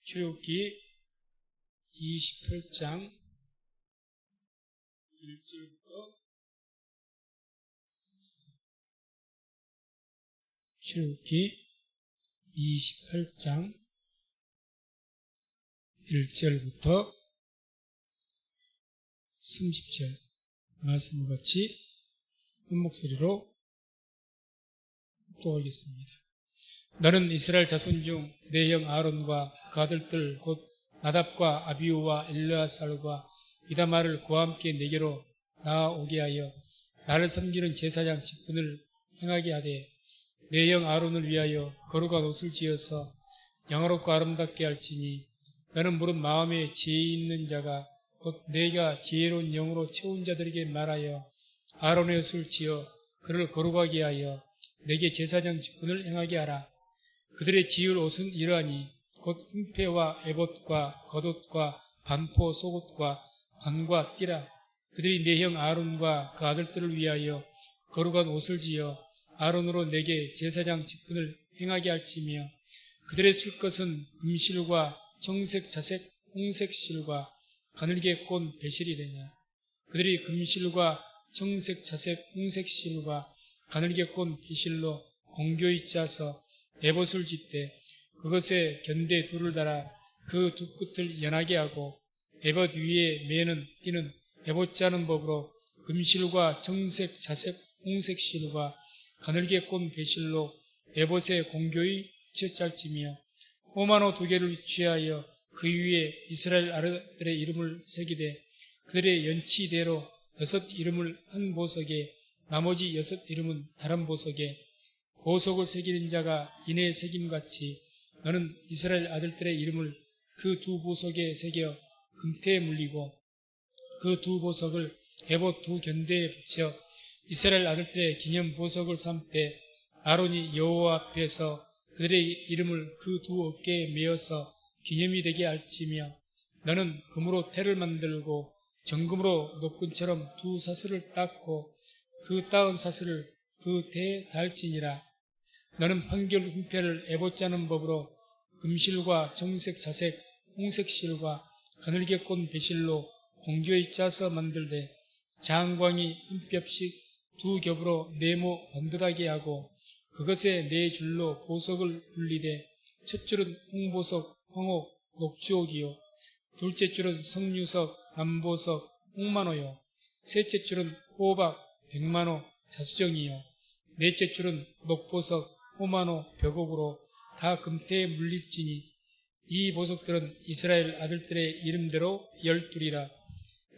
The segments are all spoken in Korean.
출애굽기 28장 1절부터 출애굽기 28장 1절부터 30절 말씀과 같이 한 목소리로 묵도하겠습니다. 너는 이스라엘 자손 중 내 형 아론과 그 아들들 곧 나답과 아비후와 엘르아살과 이다말을 그와 함께 내게로 나아오게 하여 나를 섬기는 제사장 직분을 행하게 하되 내 형 아론을 위하여 거룩한 옷을 지어서 영화롭고 아름답게 할지니 너는 무릇 마음에 지혜 있는 자가 곧 내가 지혜로운 영으로 채운 자들에게 말하여 아론의 옷을 지어 그를 거룩하게 하여 내게 제사장 직분을 행하게 하라. 그들의 지을 옷은 이러하니 곧 흉패와 에봇과 겉옷과 반포 속옷과 관과 띠라. 그들이 내 형 아론과 그 아들들을 위하여 거룩한 옷을 지어 아론으로 내게 제사장 직분을 행하게 할지며 그들의 쓸 것은 금실과 청색, 자색, 홍색 실과 가늘게 꼰 배실이래냐. 그들이 금실과 청색, 자색, 홍색 실과 가늘게 꼰 배실로 공교히 짜서 에봇을 짓되 그것에 견대 둘을 달아 그 두 끝을 연하게 하고 에봇 위에 매는 띠는 에봇 짜는 법으로 금실과 청색, 자색, 홍색 실과 가늘게 꼰 배실로 에봇에 공교히 붙여 짤지며 오마노 두 개를 취하여 그 위에 이스라엘 아들의 이름을 새기되 그들의 연치대로 6 이름을 한 보석에 나머지 6 이름은 다른 보석에 보석을 새기는 자가 이내 새김같이 너는 이스라엘 아들들의 이름을 그 두 보석에 새겨 금태에 물리고 그 두 보석을 에봇 두 견대에 붙여 이스라엘 아들들의 기념 보석을 삼되 아론이 여호와 앞에서 그들의 이름을 그 두 어깨에 메어서 기념이 되게 할지며 너는 금으로 태를 만들고 정금으로 노끈처럼 두 사슬을 닦고 그 따은 사슬을 그 대에 달지니라. 너는 판결 흉패를 에봇 짜는 법으로 금실과 정색, 자색, 홍색 실과 가늘게 꼰 배실로 공교히 짜서 만들되 장광이 한 뼘씩 두 겹으로 네모 반듯하게 하고 그것에 네 줄로 보석을 굴리되 첫 줄은 홍보석, 황옥, 녹주옥이요 둘째 줄은 석류석, 남보석, 홍만호요 셋째 줄은 호박, 백만호, 자수정이요 넷째 줄은 녹보석, 호만호, 벽옥으로 다 금태에 물릴지니 이 보석들은 이스라엘 아들들의 이름대로 12이라.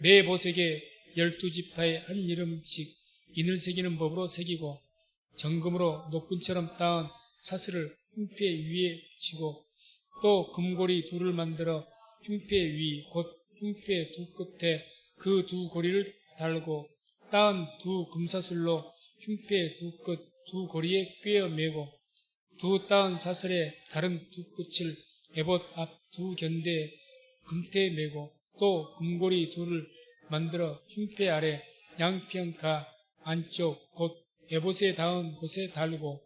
매 보석에 12지파의 한 이름씩 인을 새기는 법으로 새기고 정금으로 노끈처럼 따은 사슬을 흉패 위에 붙이고 또 금고리 둘을 만들어 흉패 위 곧 흉패 두 끝에 그 두 고리를 달고 따은 두 금사슬로 흉패 두 끝 두 고리에 꿰어 매고 두 따은 사슬의 다른 두 끝을 에봇 앞 두 견대에 금태에 매고 또 금고리 둘을 만들어 흉패 아래 양평가 안쪽 곧 에봇에 닿은 곳에 달고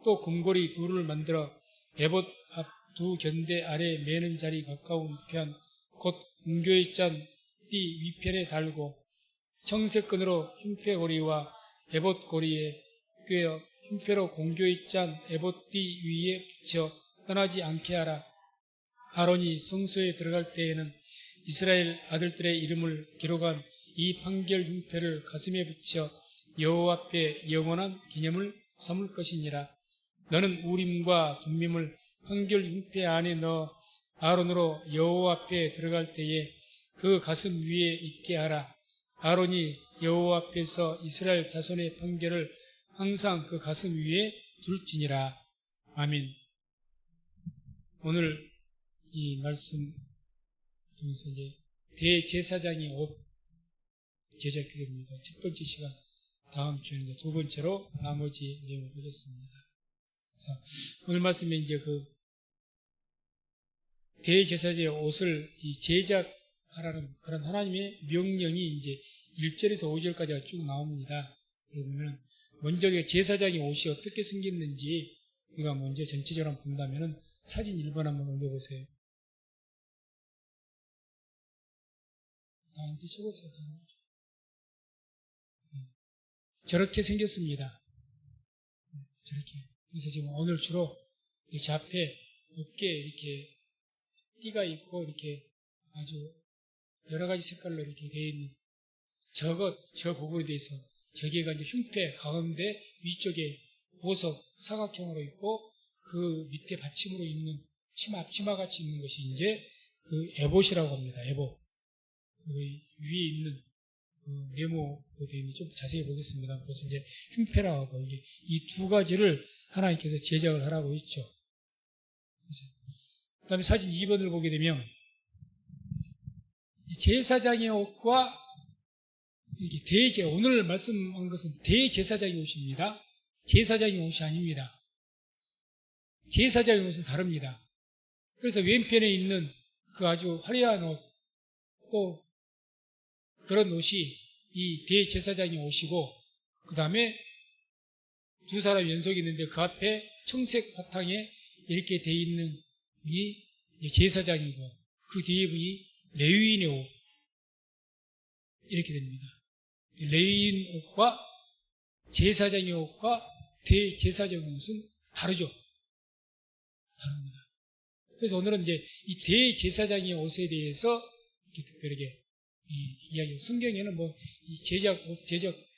또 금고리 둘을 만들어 에봇 앞 두 견대 아래 매는 자리 가까운 편 곧 공교에 짠 띠 위편에 달고 청색끈으로 흉패 고리와 에봇 고리에 꿰어 흉패로 공교히 짠 에봇 띠 위에 붙여 떠나지 않게 하라. 아론이 성소에 들어갈 때에는 이스라엘 아들들의 이름을 기록한 이 판결 흉패를 가슴에 붙여 여호와 앞에 영원한 기념을 삼을 것이니라. 너는 우림과 둠밈을 판결 흉패 안에 넣어 아론으로 여호와 앞에 들어갈 때에 그 가슴 위에 있게 하라. 아론이 여호와 앞에서 이스라엘 자손의 판결을 항상 그 가슴 위에 둘지니라. 아멘. 오늘 이 말씀 중에서 이제 대제사장의 옷 제작기입니다. 첫 번째 시간, 다음 주에는 이제 두 번째로 나머지 내용을 보겠습니다. 그래서 오늘 말씀에 이제 그 대제사장의 옷을 이 제작하라는 그런 하나님의 명령이 이제 1절에서 5절까지가 쭉 나옵니다. 그러면 먼저 제사장의 옷이 어떻게 생겼는지 우리가 먼저 전체적으로 본다면은 사진 1번 한번 올려보세요. 나한테 적었어야 되는 거죠. 저렇게 생겼습니다. 저렇게. 그래서 지금 오늘 주로 제 앞에 어깨에 이렇게 띠가 있고 이렇게 아주 여러 가지 색깔로 이렇게 되어 있는 저 부분에 대해서 저기가 이제 흉패 가운데 위쪽에 보석 사각형으로 있고 그 밑에 받침으로 있는 앞치마 같이 있는 것이 이제 그 에봇이라고 합니다. 에봇. 그 위에 있는 그 네모로 되어 있는 좀 자세히 보겠습니다. 그래서 이제 흉패라고 하고 이게 이 두 가지를 하나님께서 제작을 하라고 했죠. 그 다음에 사진 2번을 보게 되면 제사장의 옷과 이게 오늘 말씀한 것은 대제사장의 옷입니다. 제사장의 옷이 아닙니다. 제사장의 옷은 다릅니다. 그래서 왼편에 있는 그 아주 화려한 옷, 또 그런 옷이 이 대제사장의 옷이고, 그 다음에 두 사람 연속이 있는데 그 앞에 청색 바탕에 이렇게 돼 있는 분이 제사장이고, 그 뒤에 분이 레위인의 옷, 이렇게 됩니다. 레위인 옷과 제사장의 옷과 대제사장의 옷은 다르죠. 다릅니다. 그래서 오늘은 이제 이 대제사장의 옷에 대해서 이렇게 특별하게 이야기하고, 성경에는 뭐 이 제작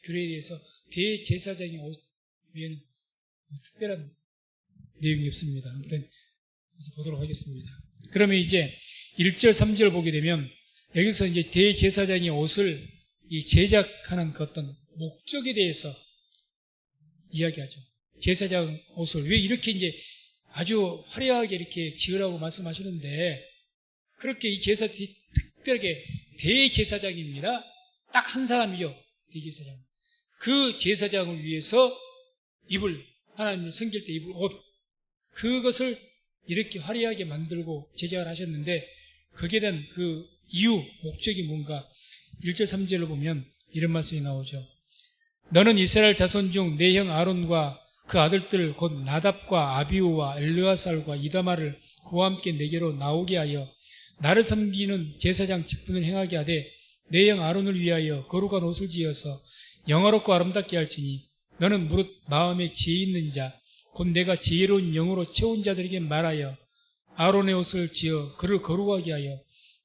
규례에 대해서 대제사장의 옷 외에는 특별한 내용이 없습니다. 아무튼 보도록 하겠습니다. 그러면 이제 1절, 3절 보게 되면 여기서 이제 대제사장의 옷을 이 제작하는 그 어떤 목적에 대해서 이야기하죠. 제사장 옷을 왜 이렇게 이제 아주 화려하게 이렇게 지으라고 말씀하시는데, 그렇게 이 특별하게 대제사장입니다. 딱 한 사람이죠. 대제사장. 그 제사장을 위해서 하나님을 섬길 때 입을 옷, 그것을 이렇게 화려하게 만들고 제작을 하셨는데, 거기에 대한 그 이유, 목적이 뭔가 1절 3절을 보면 이런 말씀이 나오죠. 너는 이스라엘 자손 중 내 형 아론과 그 아들들 곧 나답과 아비우와 엘르아살과 이다마를 그와 함께 내게로 나오게 하여 나를 섬기는 제사장 직분을 행하게 하되 내 형 아론을 위하여 거룩한 옷을 지어서 영화롭고 아름답게 할지니 너는 무릇 마음에 지혜 있는 자 곧 내가 지혜로운 영으로 채운 자들에게 말하여 아론의 옷을 지어 그를 거룩하게 하여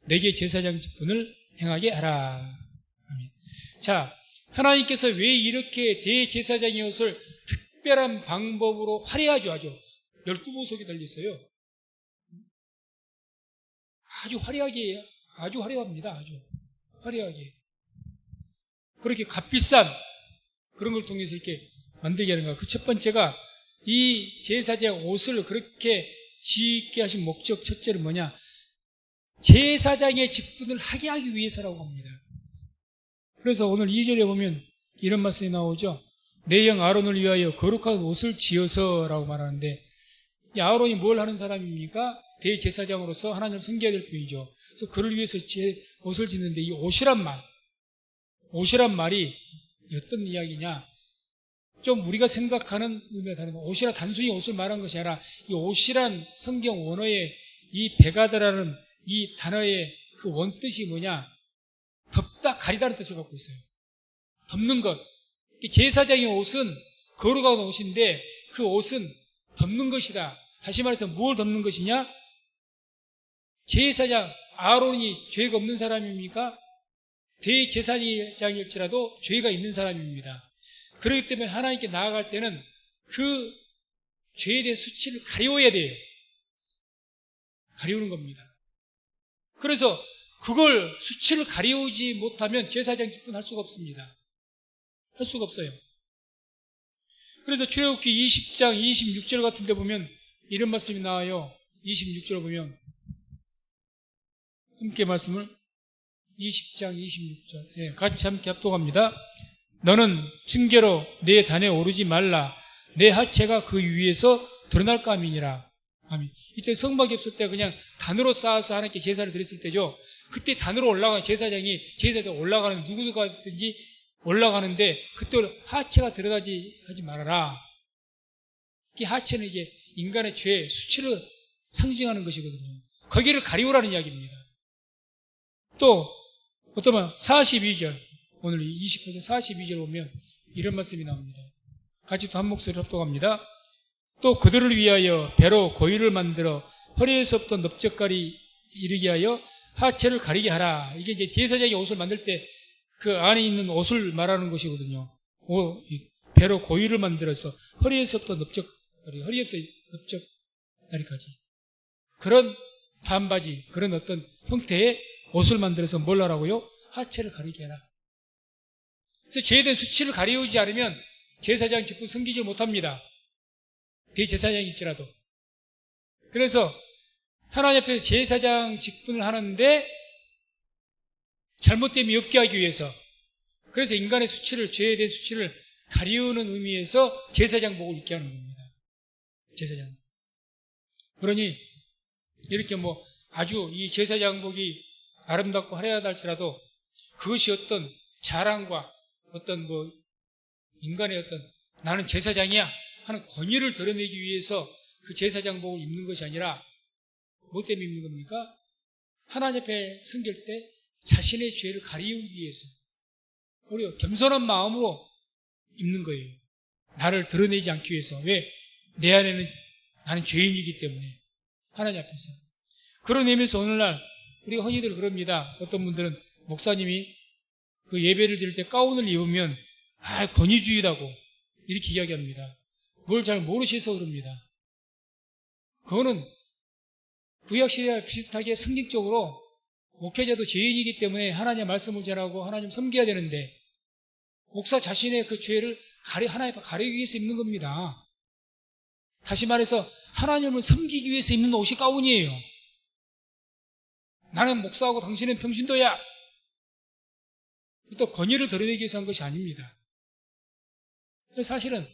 내게 제사장 직분을 행하게 하라. 아멘. 자, 하나님께서 왜 이렇게 대제사장의 옷을 특별한 방법으로 화려하게 하죠? 12보석이 달려있어요. 아주 화려하게, 아주 화려합니다. 아주 화려하게. 그렇게 값비싼 그런 걸 통해서 이렇게 만들게 하는 거야. 그 첫 번째가 이 제사장 옷을 그렇게 짓게 하신 목적 첫째는 뭐냐? 제사장의 직분을 하게 하기 위해서라고 합니다. 그래서 오늘 2절에 보면 이런 말씀이 나오죠. 내 형 아론을 위하여 거룩한 옷을 지어서라고 말하는데, 이 아론이 뭘 하는 사람입니까? 대제사장으로서 하나님을 섬겨야 될 뿐이죠. 그래서 그를 위해서 옷을 짓는데, 이 옷이란 말이 어떤 이야기냐? 좀 우리가 생각하는 의미가 다른, 옷이라 단순히 옷을 말한 것이 아니라 이 옷이란 성경 원어의 이 베가드라는 이 단어의 그 원뜻이 뭐냐? 덮다, 가리다는 뜻을 갖고 있어요. 덮는 것. 제사장의 옷은 거룩한 옷인데 그 옷은 덮는 것이다. 다시 말해서 뭘 덮는 것이냐? 제사장 아론이 죄가 없는 사람입니까? 대제사장일지라도 죄가 있는 사람입니다. 그렇기 때문에 하나님께 나아갈 때는 그 죄에 대한 수치를 가리워야 돼요. 가리우는 겁니다. 그래서 그걸 수치를 가리우지 못하면 제사장 직분 할 수가 없습니다. 할 수가 없어요. 그래서 출애굽기 20장 26절 같은 데 보면 이런 말씀이 나와요. 26절 보면 함께 말씀을 20장 26절 같이 함께 합독합니다. 너는 징계로 내 단에 오르지 말라. 내 하체가 그 위에서 드러날까 함이니라. 아멘. 이때 성막이 없을 때 그냥 단으로 쌓아서 하나님께 제사를 드렸을 때죠. 그때 단으로 올라가는 제사장이 올라가는 누구든지 올라가는데 그때 하체가 들어가지 하지 말아라. 이 하체는 이제 인간의 죄, 수치를 상징하는 것이거든요. 거기를 가리우라는 이야기입니다. 또 어떠면 42절, 오늘 20편 42절 보면 이런 말씀이 나옵니다. 같이 또 한 목소리로 합독합니다. 또 그들을 위하여 배로 고위를 만들어 허리에서부터 넓적거리 이르게 하여 하체를 가리게 하라. 이게 이제 제사장이 옷을 만들 때 그 안에 있는 옷을 말하는 것이거든요. 배로 고위를 만들어서 허리에서부터 넓적거리, 허리에서 넓적다리까지. 그런 반바지, 그런 어떤 형태의 옷을 만들어서 뭘 하라고요? 하체를 가리게 해라. 그래서 죄에 대한 수치를 가리우지 않으면 제사장 직분 섬기지 못합니다. 대제사장일지라도. 그래서 하나님 앞에서 제사장 직분을 하는데 잘못됨이 없게 하기 위해서, 그래서 인간의 수치를, 죄에 대한 수치를 가리우는 의미에서 제사장복을 입게 하는 겁니다. 제사장. 그러니 이렇게 아주 이 제사장복이 아름답고 화려하다 할지라도 그것이 어떤 자랑과 어떤 인간의 어떤 나는 제사장이야 하는 권위를 드러내기 위해서 그 제사장복을 입는 것이 아니라 뭐 때문에 입는 겁니까? 하나님 앞에 섬길 때 자신의 죄를 가리우기 위해서 우리가 겸손한 마음으로 입는 거예요. 나를 드러내지 않기 위해서. 왜? 내 안에는 나는 죄인이기 때문에 하나님 앞에서. 그런 의미에서 오늘날 우리가 흔히들 그럽니다. 어떤 분들은 목사님이 그 예배를 드릴 때 가운을 입으면 권위주의라고 이렇게 이야기합니다. 뭘 잘 모르셔서 그럽니다. 그거는 구약시대와 비슷하게 성경적으로 목회자도 죄인이기 때문에 하나님의 말씀을 전하고 하나님 섬겨야 되는데 목사 자신의 그 죄를 하나님 앞에 가리기 위해서 입는 겁니다. 다시 말해서 하나님을 섬기기 위해서 입는 옷이 가운이에요. 나는 목사하고 당신은 평신도야. 또 권위를 드러내기 위해서 한 것이 아닙니다. 사실은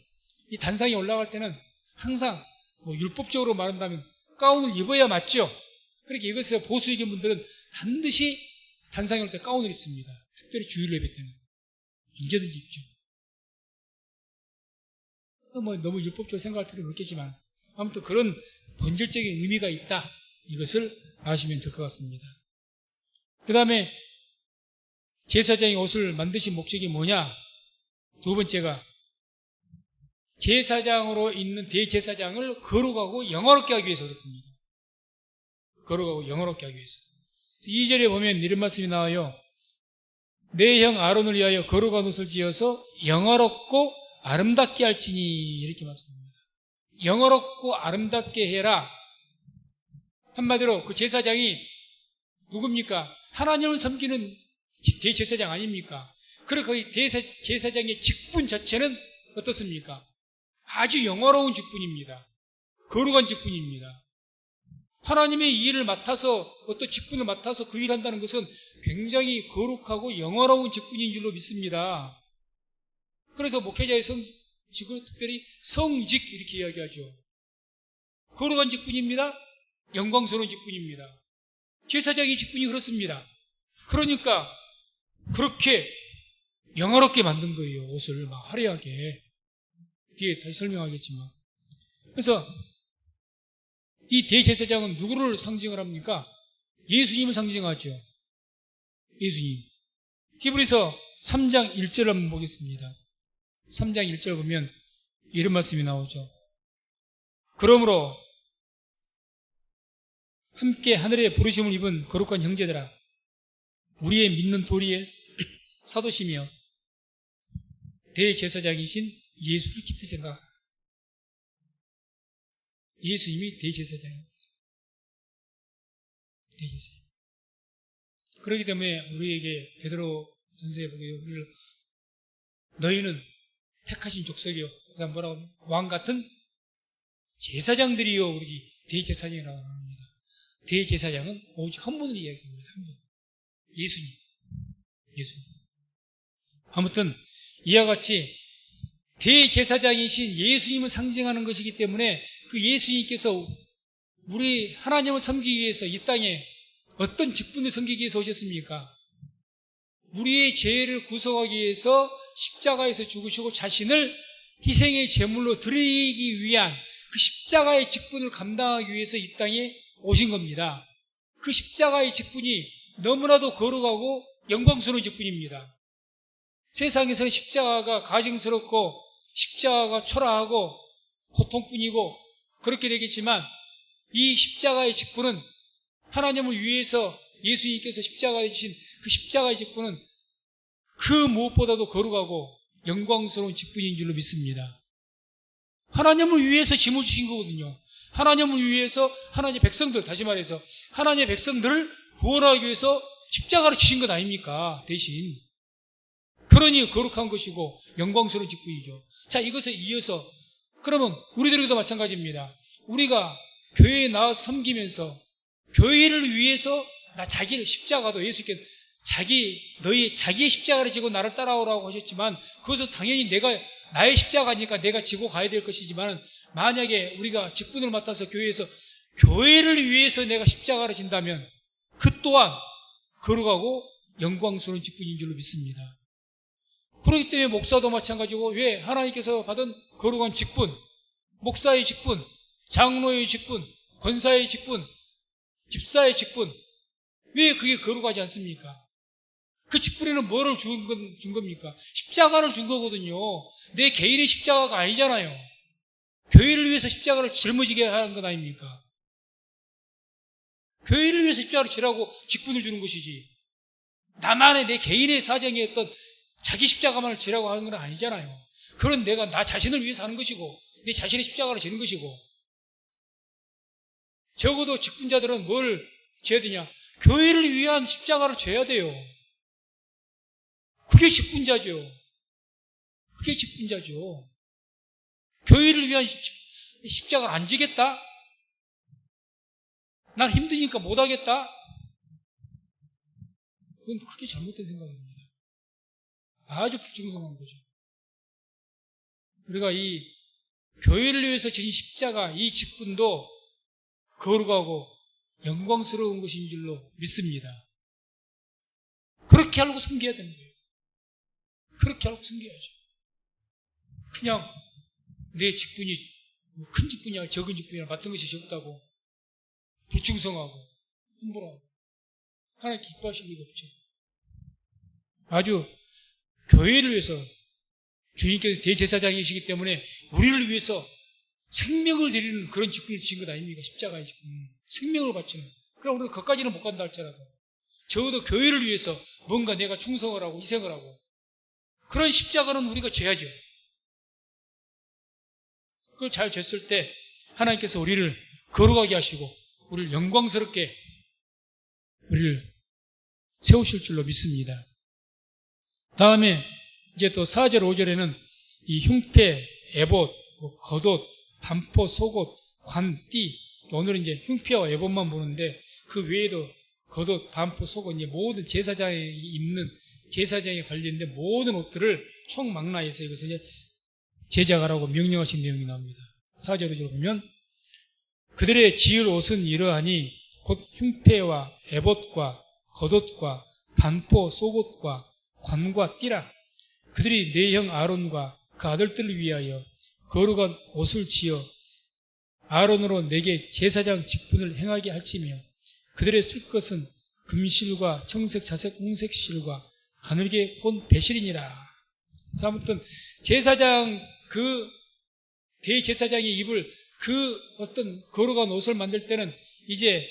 이 단상에 올라갈 때는 항상 율법적으로 말한다면 가운을 입어야 맞죠. 그렇게 이것을 보수적인 분들은 반드시 단상에 올 때 가운을 입습니다. 특별히 주일 예배 때는. 언제든지 입죠. 너무 율법적으로 생각할 필요는 없겠지만 아무튼 그런 본질적인 의미가 있다. 이것을 아시면 될 것 같습니다. 그 다음에 제사장이 옷을 만드신 목적이 뭐냐? 두 번째가 제사장으로 있는 대제사장을 거룩하고 영화롭게 하기 위해서 그렇습니다. 거룩하고 영화롭게 하기 위해서. 2절에 보면 이런 말씀이 나와요. 내 형 아론을 위하여 거룩한 옷을 지어서 영화롭고 아름답게 할지니, 이렇게 말씀합니다. 영화롭고 아름답게 해라. 한마디로 그 제사장이 누굽니까? 하나님을 섬기는 대제사장 아닙니까? 그리고 그 대제사장의 직분 자체는 어떻습니까? 아주 영화로운 직분입니다. 거룩한 직분입니다. 하나님의 일을 맡아서, 어떤 직분을 맡아서 그 일을 한다는 것은 굉장히 거룩하고 영화로운 직분인 줄로 믿습니다. 그래서 목회자의 성직을 특별히 성직 이렇게 이야기하죠. 거룩한 직분입니다. 영광스러운 직분입니다. 제사장의 직분이 그렇습니다. 그러니까 그렇게 영화롭게 만든 거예요. 옷을 막 화려하게. 뒤에 다시 설명하겠지만. 그래서 이 대제사장은 누구를 상징을 합니까? 예수님을 상징하죠. 예수님. 히브리서 3장 1절 한번 보겠습니다. 3장 1절 보면 이런 말씀이 나오죠. 그러므로 함께 하늘의 부르심을 입은 거룩한 형제들아, 우리의 믿는 도리의 사도시며 대제사장이신 예수를 깊이 생각하라. 예수님이 대제사장입니다. 대제사장. 그렇기 때문에 우리에게 베드로 전서에 보게 우리를 너희는 택하신 족속이요. 그다음 뭐라고 합니까? 왕 같은 제사장들이요. 우리 대제사장이라고 합니다. 대제사장은 오직 한 분을 이야기합니다. 한 분. 예수님. 예수님. 아무튼 이와 같이 대제사장이신 예수님을 상징하는 것이기 때문에 그 예수님께서 우리 하나님을 섬기기 위해서 이 땅에 어떤 직분을 섬기기 위해서 오셨습니까? 우리의 죄를 구속하기 위해서 십자가에서 죽으시고 자신을 희생의 제물로 드리기 위한 그 십자가의 직분을 감당하기 위해서 이 땅에 오신 겁니다. 그 십자가의 직분이 너무나도 거룩하고 영광스러운 직분입니다. 세상에서는 십자가가 가증스럽고 십자가가 초라하고 고통뿐이고 그렇게 되겠지만 이 십자가의 직분은 하나님을 위해서 예수님께서 십자가에 지신 그 십자가의 직분은 그 무엇보다도 거룩하고 영광스러운 직분인 줄로 믿습니다. 하나님을 위해서 짐을 주신 거거든요. 하나님을 위해서 하나님의 백성들, 다시 말해서 하나님의 백성들을 구원하기 위해서 십자가를 지신 것 아닙니까? 대신. 그러니 거룩한 것이고 영광스러운 직분이죠. 자, 이것에 이어서 그러면 우리들에게도 마찬가지입니다. 우리가 교회에 나와서 섬기면서 교회를 위해서 자기를 십자가도 예수께서 자기의 십자가를 지고 나를 따라오라고 하셨지만 그것은 당연히 나의 십자가니까 내가 지고 가야 될 것이지만 만약에 우리가 직분을 맡아서 교회에서 교회를 위해서 내가 십자가를 진다면 그 또한 거룩하고 영광스러운 직분인 줄로 믿습니다. 그렇기 때문에 목사도 마찬가지고 왜 하나님께서 받은 거룩한 직분, 목사의 직분, 장로의 직분, 권사의 직분, 집사의 직분, 왜 그게 거룩하지 않습니까? 그 직분에는 뭐를 준 겁니까? 십자가를 준 거거든요. 내 개인의 십자가가 아니잖아요. 교회를 위해서 십자가를 짊어지게 하는 것 아닙니까? 교회를 위해서 십자가를 지라고 직분을 주는 것이지 나만의 내 개인의 사정에 어떤 자기 십자가만을 지라고 하는 건 아니잖아요. 그건 내가 나 자신을 위해서 하는 것이고 내 자신의 십자가를 지는 것이고 적어도 직분자들은 뭘 져야 되냐? 교회를 위한 십자가를 져야 돼요. 그게 직분자죠. 그게 직분자죠. 교회를 위한 십자가를 안 지겠다? 난 힘드니까 못하겠다? 그건 크게 잘못된 생각입니다. 아주 불충성한 거죠. 우리가 이 교회를 위해서 지신 십자가, 이 직분도 거룩하고 영광스러운 것인 줄로 믿습니다. 그렇게 알고 섬겨야 되는 거예요. 그렇게 알고 섬겨야죠. 그냥 내 직분이 큰 직분이야 적은 직분이야 맡은 것이 적다고 불충성하고 함부로하고 하나님 기뻐하실 리가 없죠. 아주 교회를 위해서 주님께서 대제사장이시기 때문에 우리를 위해서 생명을 드리는 그런 직분을 주신 것 아닙니까? 십자가의 직분. 생명을 바치는. 그럼 우리가 거기까지는 못 간다 할지라도 적어도 교회를 위해서 뭔가 내가 충성을 하고 희생을 하고 그런 십자가는 우리가 져야죠. 그걸 잘 졌을 때 하나님께서 우리를 거룩하게 하시고 우리를 영광스럽게 우리를 세우실 줄로 믿습니다. 다음에 이제 또 4절 5절에는 이 흉패, 에봇, 겉옷, 반포, 속옷, 관, 띠 오늘은 이제 흉패와 에봇만 보는데 그 외에도 겉옷, 반포, 속옷 모든 제사장이 입는 제사장에 관련된 모든 옷들을 총망라해서 이것을 이제 제작하라고 명령하신 내용이 나옵니다. 4절 5절 보면 그들의 지을 옷은 이러하니 곧 흉패와 에봇과 겉옷과 반포, 속옷과 관과 띠라. 그들이 내 형 아론과 그 아들들을 위하여 거룩한 옷을 지어 아론으로 내게 제사장 직분을 행하게 할지며 그들의 쓸 것은 금실과 청색, 자색, 홍색실과 가늘게 꼰 배실이니라. 아무튼 제사장 그 대제사장이 입을 그 어떤 거룩한 옷을 만들 때는 이제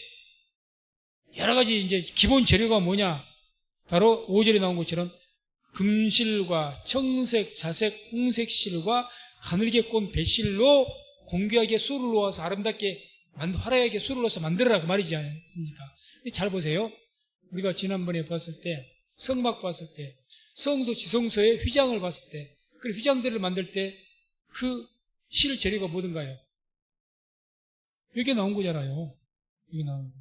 여러 가지 이제 기본 재료가 뭐냐? 바로 5절에 나온 것처럼 금실과 청색, 자색, 홍색실과 가늘게 꼰 배실로 공귀하게 술을 놓아서 아름답게 화려하게 술을 넣어서 만들어라 그 말이지 않습니까? 잘 보세요. 우리가 지난번에 봤을 때 성막 봤을 때 성소 지성소의 휘장을 봤을 때 그 휘장들을 만들 때 그 실 재료가 뭐든가요? 여기 나온 거잖아요. 여기 나온 거.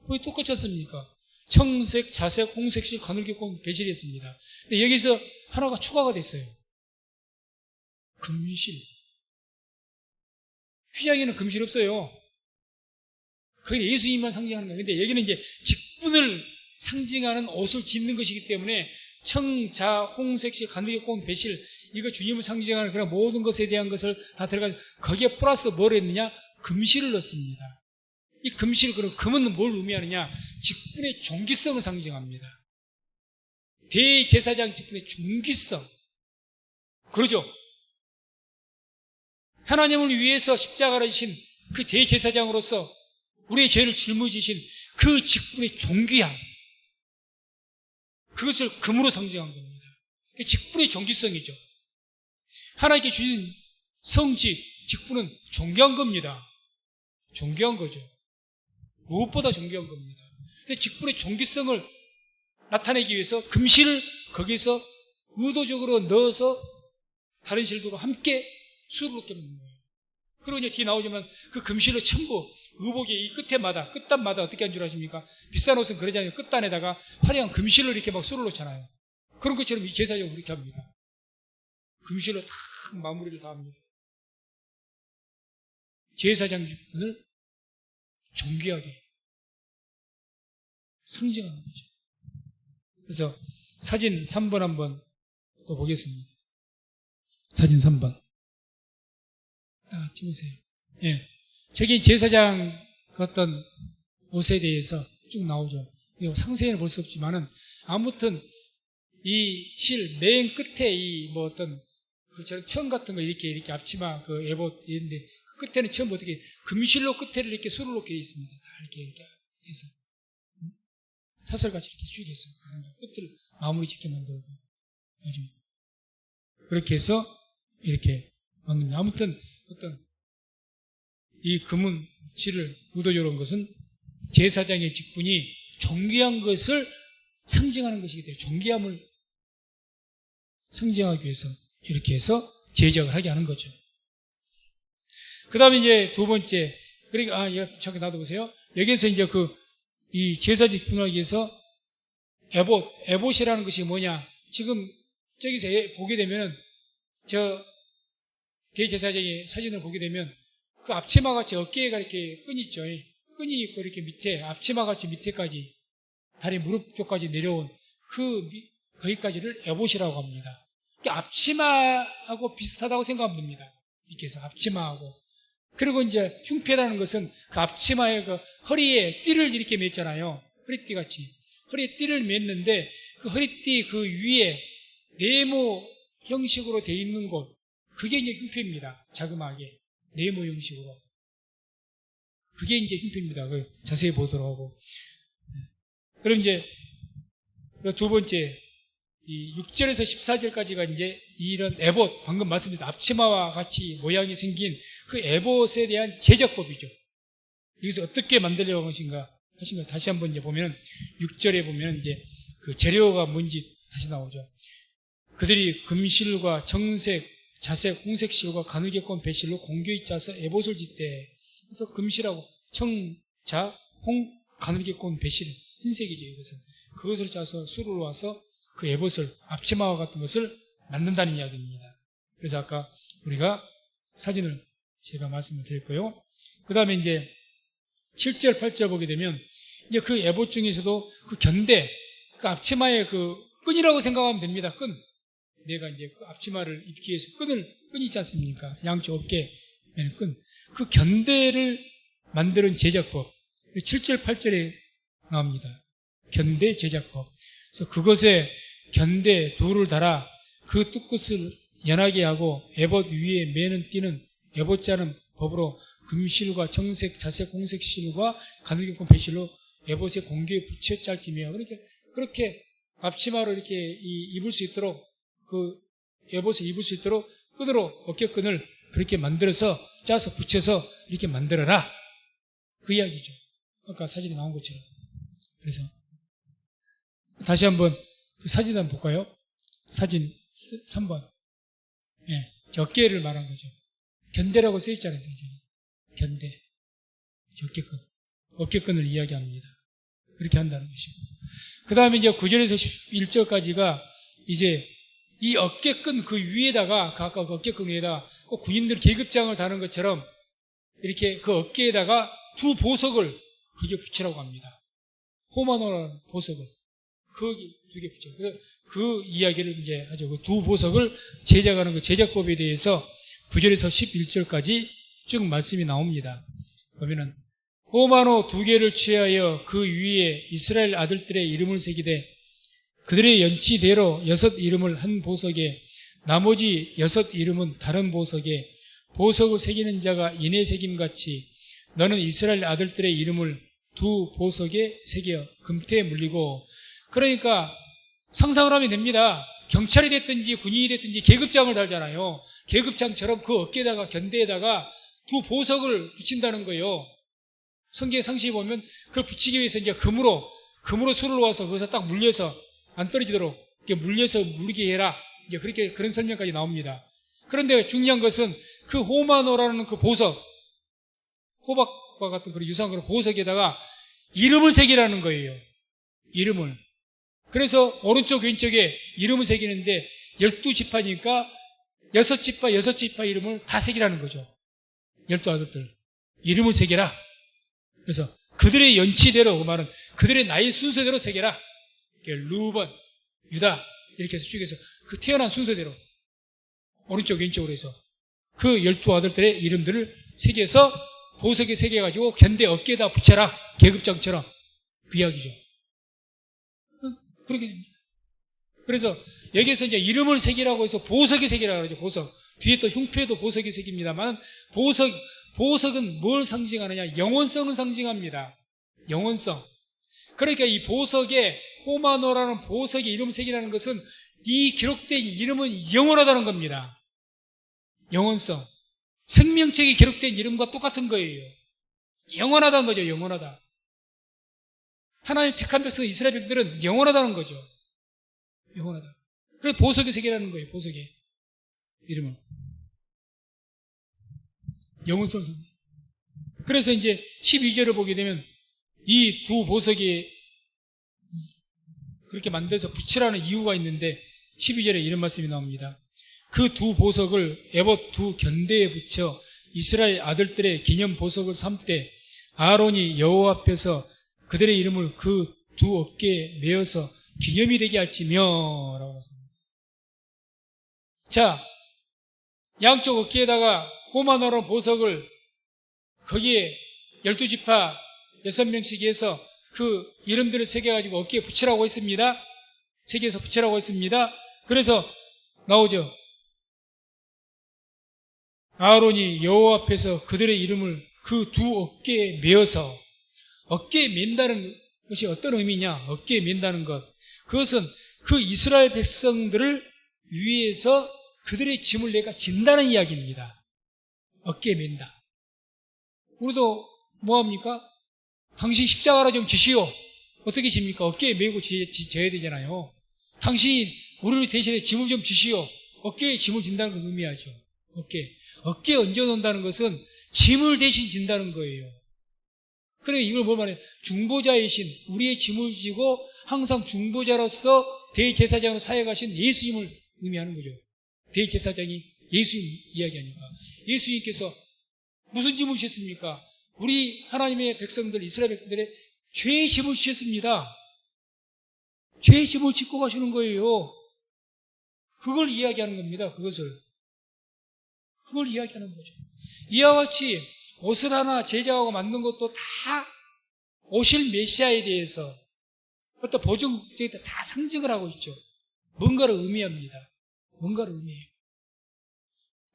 거의 똑같지 않습니까? 청색, 자색, 홍색실, 가늘게 꼰 배실이었습니다. 근데 여기서 하나가 추가가 됐어요. 금실. 휘장에는 금실 없어요. 그게 예수님만 상징하는 거예요. 근데 여기는 이제 직분을 상징하는 옷을 짓는 것이기 때문에 청, 자, 홍색실, 가늘게 꼰 배실 이거 주님을 상징하는 그런 모든 것에 대한 것을 다 들어가서 거기에 플러스 뭘 했느냐? 금실을 넣습니다. 이 금실, 그럼 금은 뭘 의미하느냐? 직분의 존귀성을 상징합니다. 대제사장 직분의 존귀성. 그러죠. 하나님을 위해서 십자가를 지신 그 대제사장으로서 우리의 죄를 짊어지신 그 직분의 존귀함. 그것을 금으로 상징한 겁니다. 직분의 존귀성이죠. 하나님께 주신 성직, 직분은 존귀한 겁니다. 존귀한 거죠. 무엇보다 존귀한 겁니다. 근데 직분의 존귀성을 나타내기 위해서 금실을 거기서 의도적으로 넣어서 다른 실들과 함께 수르롭게 놓는 거예요. 그리고 이제 뒤에 나오지만 그 금실로 전부 의복의 이 끝에마다, 끝단마다 어떻게 한 줄 아십니까? 비싼 옷은 그러지 않아요. 끝단에다가 화려한 금실로 이렇게 막 수를 놓잖아요. 그런 것처럼 이 제사장은 그렇게 합니다. 금실로 다 마무리를 다 합니다. 제사장 직분을 존귀하게 상징하는 거죠. 그래서 사진 3번 한번 또 보겠습니다. 사진 3번. 딱 찍으세요. 예. 저기 제사장 그 어떤 옷에 대해서 쭉 나오죠. 상세히는 볼 수 없지만은 아무튼 이 실 맨 끝에 이 뭐 어떤 그처럼 천 같은 거 이렇게 앞치마 그 에봇 있는데 그 끝에는 처음 어떻게 금실로 끝에를 이렇게 수를 놓게 되어 있습니다. 다 이렇게 해서 사설같이 이렇게 쭉 해서 끝을 마무리 짓게 만들고 아주 그렇게 해서 이렇게 만듭니다. 아무튼 어떤 이 금은 실을 의도적으로 한 것은 제사장의 직분이 존귀한 것을 상징하는 것이기 때문에 존귀함을 상징하기 위해서 이렇게 해서 제작을 하게 하는 거죠. 그 다음에 이제 두 번째, 그러니까, 잠깐 놔둬보세요. 여기에서 이제 이 제사 직분을 하기 위해서 에봇이라는 것이 뭐냐. 지금 저기서 보게 되면은, 대제사장의 사진을 보게 되면, 그 앞치마 같이 어깨가 이렇게 끈이 있죠. 끈이 있고 이렇게 밑에, 앞치마 같이 밑에까지, 다리 무릎 쪽까지 내려온 거기까지를 에봇이라고 합니다. 앞치마하고 비슷하다고 생각하면 됩니다. 이렇게 해서 앞치마하고. 그리고 이제 흉패라는 것은 그 앞치마의 그 허리에 띠를 이렇게 맸잖아요. 허리띠 같이. 허리에 띠를 맸는데 그 허리띠 그 위에 네모 형식으로 되어 있는 곳. 그게 이제 흉패입니다. 자그마하게. 네모 형식으로. 그게 이제 흉패입니다. 자세히 보도록 하고. 그럼 이제 두 번째. 이 6절에서 14절까지가 이제 이런 에봇, 방금 말씀드린 앞치마와 같이 모양이 생긴 그 에봇에 대한 제작법이죠. 여기서 어떻게 만들려고 하신가 다시 한번 이제 보면 6절에 보면 이제 그 재료가 뭔지 다시 나오죠. 그들이 금실과 정색, 자색, 홍색실과 가늘게 꼰 배실로 공교히 짜서 에봇을 짓대. 그래서 금실하고 청, 자, 홍, 가늘게 꼰 배실, 흰색이죠. 이것은. 그것을 짜서 수를 와서 그 에봇을, 앞치마와 같은 것을 만든다는 이야기입니다. 그래서 아까 우리가 사진을 제가 말씀을 드렸고요. 그 다음에 이제 7절, 8절 보게 되면 이제 그 에봇 중에서도 그 견대, 그 앞치마의 그 끈이라고 생각하면 됩니다. 끈. 내가 이제 그 앞치마를 입기 위해서 끈이 있지 않습니까? 양쪽 어깨에는 끈. 그 견대를 만드는 제작법. 7절, 8절에 나옵니다. 견대 제작법. 그래서 그것에 견대 돌을 달아 그 뚜껑을 연하게 하고 에봇 위에 매는 띠는 에봇자는 법으로 금실과 정색, 자색, 홍색 실과 가늘게 꼰 배실로 에봇의 공기에 붙여 짤지며 그렇게 앞치마로 이렇게 입을 수 있도록 그 에봇을 입을 수 있도록 끈으로 어깨끈을 그렇게 만들어서 짜서 붙여서 이렇게 만들어라. 그 이야기죠. 아까 사진에 나온 것처럼. 그래서 다시 한번 그 사진 한번 볼까요? 사진 3번. 예, 어깨를 말한 거죠. 견대라고 써있잖아요. 견대. 어깨끈. 어깨끈을 이야기합니다. 그렇게 한다는 것이고. 그 다음에 이제 9절에서 11절까지가 이제 이 어깨끈 그 위에다가, 아까 그 어깨끈 위에다가 꼭 군인들 계급장을 다는 것처럼 이렇게 그 어깨에다가 두 보석을 그게 붙이라고 합니다. 호마노라는 보석을. 거기 두 개 붙여. 그 이야기를 이제 하죠. 그 두 보석을 제작하는 그 제작법에 대해서 9절에서 11절까지 쭉 말씀이 나옵니다. 그러면은 호마노 두 개를 취하여 그 위에 이스라엘 아들들의 이름을 새기되 그들의 연치대로 6 이름을 한 보석에 나머지 6 이름은 다른 보석에 보석을 새기는 자가 인의 새김같이 너는 이스라엘 아들들의 이름을 2 보석에 새겨 금태에 물리고. 그러니까 상상을 하면 됩니다. 경찰이 됐든지 군인이 됐든지 계급장을 달잖아요. 계급장처럼 그 어깨에다가 견대에다가 2 보석을 붙인다는 거예요. 성경의 상식에 보면 그걸 붙이기 위해서 이제 금으로 술을 놓아서 거기서 딱 물려서 안 떨어지도록 이렇게 물려서 물리게 해라. 이제 그렇게 그런 설명까지 나옵니다. 그런데 중요한 것은 그 호마노라는 그 보석, 호박과 같은 그런 유사한 그런 보석에다가 이름을 새기라는 거예요. 이름을. 그래서 오른쪽 왼쪽에 이름을 새기는데 12지파니까 6지파 이름을 다 새기라는 거죠. 12아들들 이름을 새겨라. 그래서 그들의 연치대로, 그 말은 그들의 나이 순서대로 새겨라. 루번, 유다 이렇게 해서 쭉 해서 그 태어난 순서대로 오른쪽 왼쪽으로 해서 그 12아들들의 이름들을 새겨서 보석에 새겨가지고 견대 어깨에다 붙여라. 계급장처럼. 그 이야기죠. 그렇게 됩니다. 그래서 여기에서 이제 이름을 새기라고 해서 보석에 새기라고 그러죠. 보석. 뒤에 또 흉패도 보석에 새깁니다만 보석은 뭘 상징하느냐? 영원성을 상징합니다. 영원성. 그러니까 이 보석에 호마노라는 보석에 이름을 새기라는 것은 이 기록된 이름은 영원하다는 겁니다. 영원성. 생명책에 기록된 이름과 똑같은 거예요. 영원하다는 거죠. 영원하다. 하나님 택한 백성 이스라엘 백성들은 영원하다는 거죠. 영원하다. 그래서 보석에 새기라는 거예요. 보석에 이름을. 영원성. 그래서 이제 12절을 보게 되면 이 2 보석에 그렇게 만들어서 붙이라는 이유가 있는데 12절에 이런 말씀이 나옵니다. 그 2 보석을 에봇 2 견대에 붙여 이스라엘 아들들의 기념 보석을 삼되 아론이 여호와 앞에서 그들의 이름을 그 2 어깨에 메어서 기념이 되게 할지며 라고 했습니다. 자, 양쪽 어깨에다가 호마노라는 보석을 거기에 12지파 6명씩 해서 그 이름들을 새겨가지고 어깨에 붙이라고 했습니다. 새겨서 붙이라고 했습니다. 그래서 나오죠. 아론이 여호와 앞에서 그들의 이름을 그 2 어깨에 메어서. 어깨에 맨다는 것이 어떤 의미냐? 어깨에 맨다는 것. 그것은 그 이스라엘 백성들을 위해서 그들의 짐을 내가 진다는 이야기입니다. 어깨에 맨다. 우리도 뭐합니까? 당신 십자가라 좀 지시오. 어떻게 집니까? 어깨에 메고 져야 되잖아요. 당신이 우리를 대신해 짐을 좀 지시오. 어깨에 짐을 진다는 것을 의미하죠. 어깨에 얹어놓는다는 것은 짐을 대신 진다는 거예요. 그래, 이걸 뭘 말해요? 중보자이신 우리의 짐을 지고 항상 중보자로서 대제사장으로 사역하신 예수님을 의미하는 거죠. 대제사장이 예수님 이야기하니까. 예수님께서 무슨 짐을 지셨습니까? 우리 하나님의 백성들, 이스라엘 백성들의 죄의 짐을 지셨습니다. 죄의 짐을 짓고 가시는 거예요. 그걸 이야기하는 겁니다. 그걸 이야기하는 거죠. 이와 같이 옷을 하나 제작하고 만든 것도 다 오실 메시아에 대해서 어떤 보증에 다 상징을 하고 있죠. 뭔가를 의미합니다. 뭔가를 의미해요.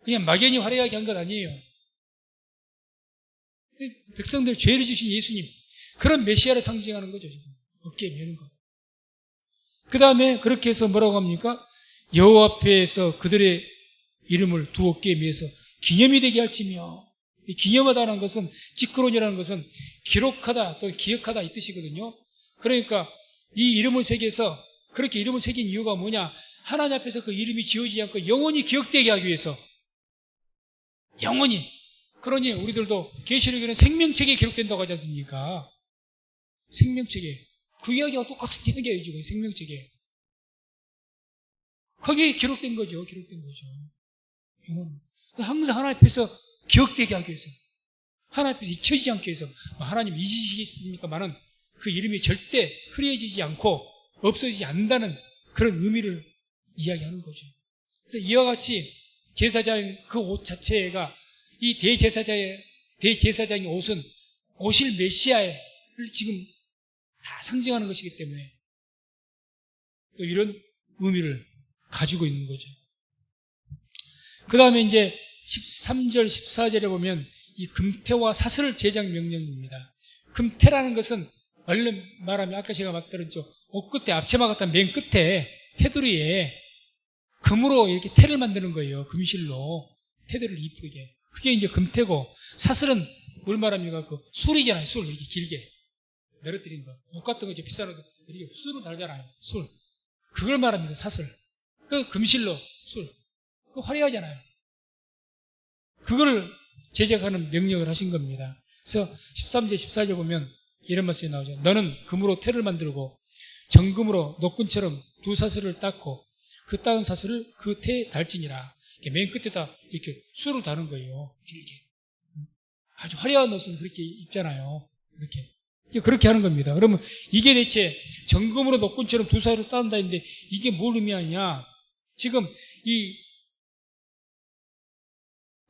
그냥 막연히 화려하게 한 건 아니에요. 백성들 죄를 주신 예수님, 그런 메시아를 상징하는 거죠. 지금 어깨에 메는 거. 그 다음에 그렇게 해서 뭐라고 합니까? 여호와 앞에서 그들의 이름을 2 어깨에 메서 기념이 되게 할지며. 기념하다는 것은, 직거론이라는 것은 기록하다 또 기억하다 이 뜻이거든요. 그러니까 이 이름을 새겨서, 그렇게 이름을 새긴 이유가 뭐냐? 하나님 앞에서 그 이름이 지워지지 않고 영원히 기억되게 하기 위해서. 영원히. 그러니 우리들도 계시록에는 생명책에 기록된다고 하지 않습니까? 생명책에. 그 이야기와 똑같은 이야기예요. 지금 생명책에. 거기에 기록된 거죠. 항상 하나님 앞에서 기억되게 하기 위해서, 하나님 앞에서 잊혀지지 않기 위해서. 하나님 잊으시겠습니까만은 그 이름이 절대 흐려지지 않고 없어지지 않는다는 그런 의미를 이야기하는 거죠. 그래서 이와 같이 제사장 그 옷 자체가, 이 대제사장의 옷은 오실 메시아를 지금 다 상징하는 것이기 때문에 또 이런 의미를 가지고 있는 거죠. 그 다음에 이제 13절, 14절에 보면 이 금태와 사슬 제작 명령입니다. 금태라는 것은 얼른 말하면 아까 제가 말씀드렸죠. 옷 끝에 앞치마 같은 맨 끝에 테두리에 금으로 이렇게 태를 만드는 거예요. 금실로 테두리를 이쁘게. 그게 이제 금태고, 사슬은 뭘 말합니까? 그 술이잖아요. 술 이렇게 길게 늘어뜨린 거. 옷 같은 거 이제 비싼 옷 이렇게 술을 달잖아요. 술. 그걸 말합니다. 사슬. 그 금실로 술. 그 화려하잖아요. 그걸 제작하는 명령을 하신 겁니다. 그래서 13절, 14절 보면 이런 말씀이 나오죠. 너는 금으로 태를 만들고 정금으로 노끈처럼 두 사슬을 닦고 그 닦은 사슬을 그 태에 달지니라. 맨 끝에다 이렇게 술을 다는 거예요. 길게. 아주 화려한 옷은 그렇게 입잖아요. 그렇게 하는 겁니다. 그러면 이게 대체 정금으로 노끈처럼 두 사슬을 닦는다 했는데 이게 뭘 의미하냐? 지금 이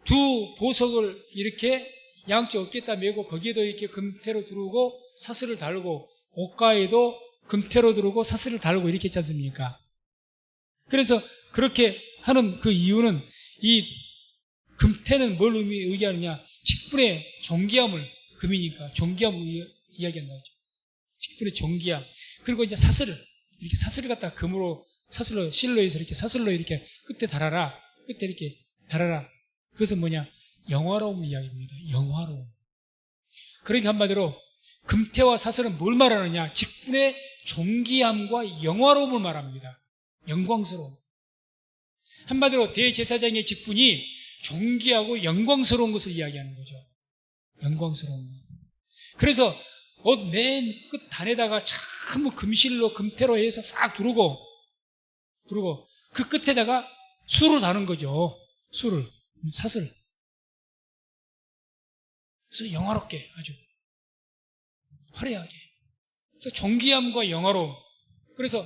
두 보석을 이렇게 양쪽 어깨에다 메고 거기에도 이렇게 금태로 두르고 사슬을 달고 옷가에도 금태로 두르고 사슬을 달고 이렇게 했지 않습니까? 그래서 그렇게 하는 그 이유는 이 금태는 뭘 의미하느냐? 직분의 존귀함을, 금이니까 존귀함을 이야기한다 하죠. 직분의 존귀함. 그리고 이제 사슬을 이렇게 사슬을 갖다가 금으로 사슬로 실로 해서 이렇게 사슬로 이렇게 끝에 달아라. 끝에 이렇게 달아라. 그것은 뭐냐? 영화로움 이야기입니다. 영화로움. 그러니까 한마디로 금태와 사슬은 뭘 말하느냐? 직분의 존귀함과 영화로움을 말합니다. 영광스러움. 한마디로 대제사장의 직분이 존귀하고 영광스러운 것을 이야기하는 거죠. 영광스러운 것. 그래서 옷 맨 끝 단에다가 참 금실로 금태로 해서 싹 두르고 그 끝에다가 술을 다는 거죠. 술을. 사슬. 그래서 영화롭게 아주 화려하게. 그래서 존귀함과 영화로움. 그래서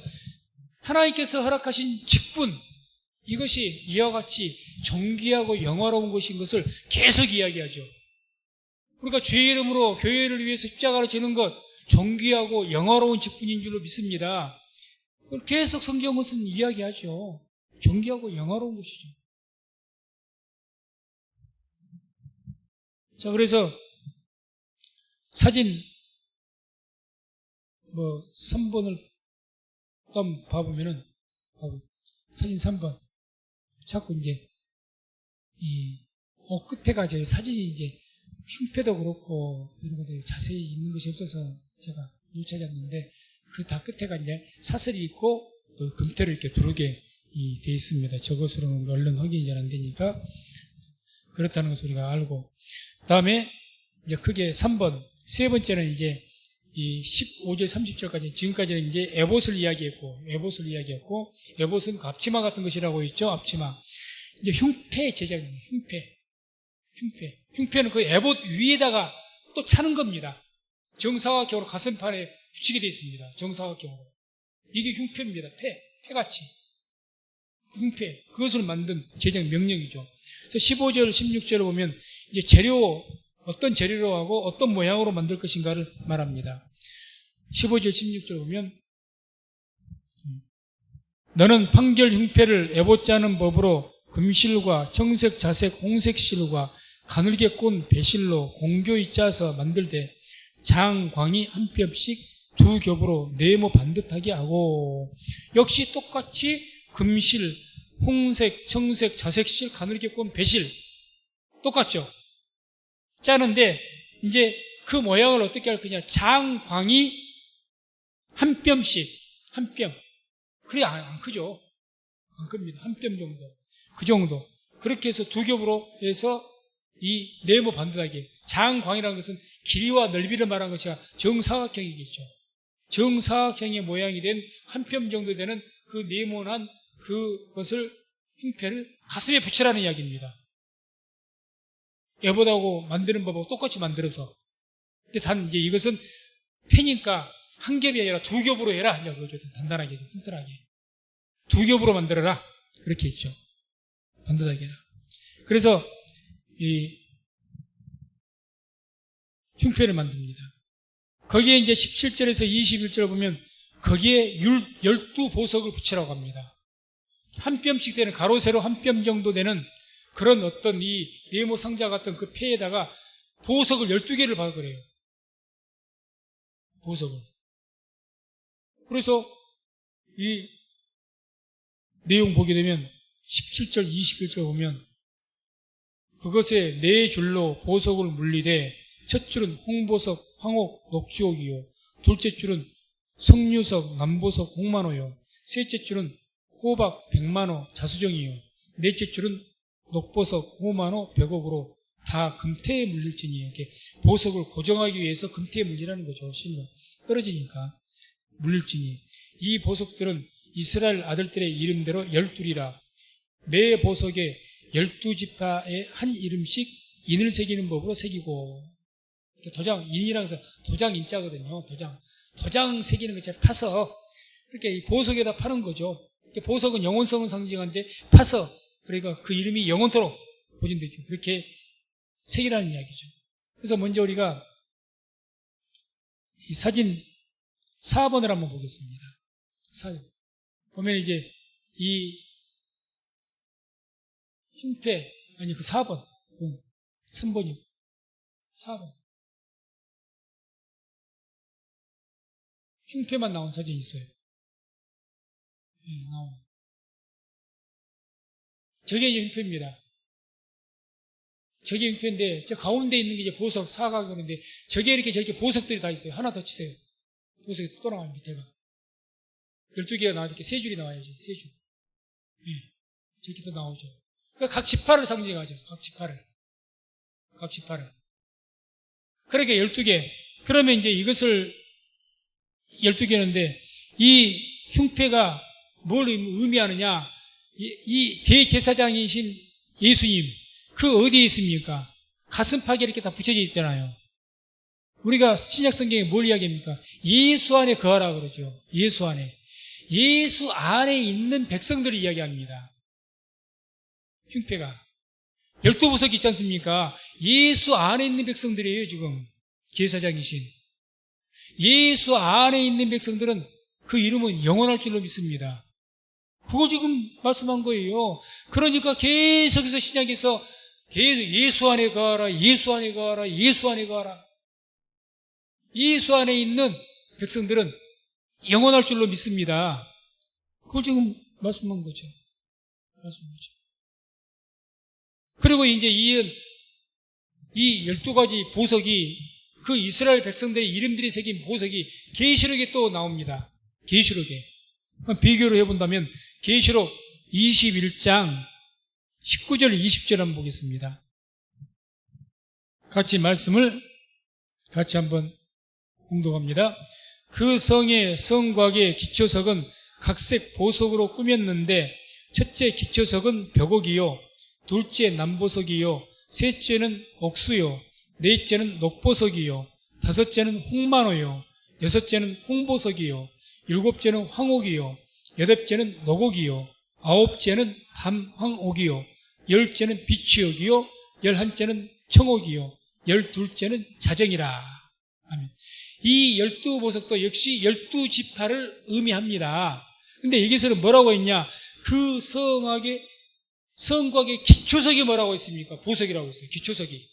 하나님께서 허락하신 직분, 이것이 이와 같이 존귀하고 영화로운 것인 것을 계속 이야기하죠. 그러니까 주의 이름으로 교회를 위해서 십자가를 지는 것, 존귀하고 영화로운 직분인 줄로 믿습니다. 계속 성경은 이야기하죠. 존귀하고 영화로운 것이죠. 자, 그래서 사진 3번을 또 한번 봐보면은 사진 3번 자꾸 이제 이 옷 끝에가 제 사진이 이제 흉패도 그렇고 이런 것들이 자세히 있는 것이 없어서 제가 못 찾았는데 그 다 끝에가 이제 사슬이 있고 또 금태를 이렇게 두르게 돼 있습니다. 저것으로는 얼른 확인이 잘 안 되니까 그렇다는 것을 우리가 알고, 그 다음에 이제 크게 3번, 세 번째는 이제 이 15절, 30절까지, 지금까지는 이제 에봇을 이야기했고, 에봇은 앞치마 같은 것이라고 했죠, 앞치마. 이제 흉패 제작입니다, 흉패는 그 에봇 위에다가 또 차는 겁니다. 정사각형으로 가슴판에 붙이게 되어 있습니다, 정사각형으로. 이게 흉패입니다, 패같이. 그 흉패, 그것을 만든 제작 명령이죠. 그래서 15절, 16절을 보면 이제 어떤 재료로 하고 어떤 모양으로 만들 것인가를 말합니다. 15절, 16절 보면 너는 판결 흉패를 에봇 짜는 법으로 금실과 청색, 자색, 홍색 실과 가늘게 꼰 배실로 공교히 짜서 만들되 장광이 한 뼘씩 두 겹으로 네모 반듯하게 하고, 역시 똑같이 금실, 홍색, 청색, 자색실, 가늘게 꼰 배실 똑같죠. 짜는데 이제 그 모양을 어떻게 할 거냐? 장광이 한 뼘씩, 한 뼘. 그래 안 크죠. 안 큽니다. 한 뼘 정도. 그 정도. 그렇게 해서 두 겹으로 해서 이 네모 반듯하게. 장광이라는 것은 길이와 넓이를 말한 것이 정사각형이겠죠. 정사각형의 모양이 된 한 뼘 정도 되는 그 네모난 그것을 흉패를 가슴에 붙이라는 이야기입니다. 에봇하고 만드는 법하고 똑같이 만들어서. 근데 단 이제 이것은 패니까 한 겹이 아니라 두 겹으로 해라. 그러죠. 단단하게, 튼튼하게. 두 겹으로 만들어라. 그렇게 했죠. 반듯하게 해라. 그래서 이 흉패를 만듭니다. 거기에 이제 17절에서 21절을 보면 거기에 12보석을 붙이라고 합니다. 한 뼘씩 되는, 가로 세로 한 뼘 정도 되는 그런 어떤 이 네모 상자 같은 그 폐에다가 보석을 12개를 박으래요. 보석을. 그래서 이 내용 보게 되면 17절, 21절 보면 그것에 네 줄로 보석을 물리되 첫 줄은 홍보석, 황옥, 녹주옥이요. 둘째 줄은 석류석, 남보석, 홍만호요. 셋째 줄은 호박, 백만호, 자수정이요. 넷째 줄은 녹보석, 호만호, 백옥으로 다 금태에 물릴지니. 이렇게 보석을 고정하기 위해서 금태에 물리라는 거죠. 실로 떨어지니까 물릴지니. 이 보석들은 이스라엘 아들들의 이름대로 12이라 매 보석에 12지파의 한 이름씩 인을 새기는 법으로 새기고. 도장, 인이라고 해서 도장 인자거든요. 도장 새기는 것처럼 파서 그렇게 이 보석에다 파는 거죠. 보석은 영원성을 상징하는데 파서, 그러니까 그 이름이 영원토록 보존되게 그렇게 새기라는 이야기죠. 그래서 먼저 우리가 이 사진 4번을 한번 보겠습니다. 보면 이제 이 흉패, 아니 그 4번, 3번이요. 4번. 흉패만 나온 사진이 있어요. 네, 나와요. 저게 이제 흉패입니다. 저게 흉패인데, 저 가운데 있는 게 이제 보석 사각형인데, 저게 이렇게 저렇게 보석들이 다 있어요. 하나 더 치세요. 보석이 또 나와요, 밑에가. 12개가 나와, 이렇게 세 줄이 나와야지, 세 줄. 예. 네, 저렇게 또 나오죠. 그러니까 각 지파를 상징하죠. 각 지파를. 그러니까 12개. 그러면 이제 이것을 12개인데, 이 흉패가 뭘 의미하느냐? 이 대제사장이신 예수님, 그 어디에 있습니까? 가슴팍에 이렇게 다 붙여져 있잖아요. 우리가 신약 성경에 뭘 이야기합니까? 예수 안에 거하라 그러죠. 예수 안에. 예수 안에 있는 백성들을 이야기합니다. 흉패가. 12보석이 있지 않습니까? 예수 안에 있는 백성들이에요, 지금. 제사장이신. 예수 안에 있는 백성들은 그 이름은 영원할 줄로 믿습니다. 그걸 지금 말씀한 거예요. 그러니까 계속해서 신약에서 계속 예수 안에 가라, 예수 안에 가라, 예수 안에 가라. 예수 안에 있는 백성들은 영원할 줄로 믿습니다. 그걸 지금 말씀한 거죠. 그리고 이제 이 12가지 보석이 그 이스라엘 백성들의 이름들이 새긴 보석이 계시록에 또 나옵니다. 계시록에. 비교를 해본다면 계시록 21장 19절 20절 한번 보겠습니다. 말씀을 같이 한번 공독합니다. 그 성의 성곽의 기초석은 각색 보석으로 꾸몄는데 첫째 기초석은 벽옥이요, 둘째 남보석이요, 셋째는 옥수요, 넷째는 녹보석이요, 다섯째는 홍만호요, 여섯째는 홍보석이요, 일곱째는 황옥이요, 여덟째는 녹옥이요, 아홉째는 담황옥이요, 열째는 비취옥이요, 열한째는 청옥이요, 열둘째는 자정이라. 아멘. 이 12보석도 역시 12지파를 의미합니다. 근데 여기서는 뭐라고 했냐? 그 성곽의 기초석이 뭐라고 했습니까? 보석이라고 했어요. 기초석이.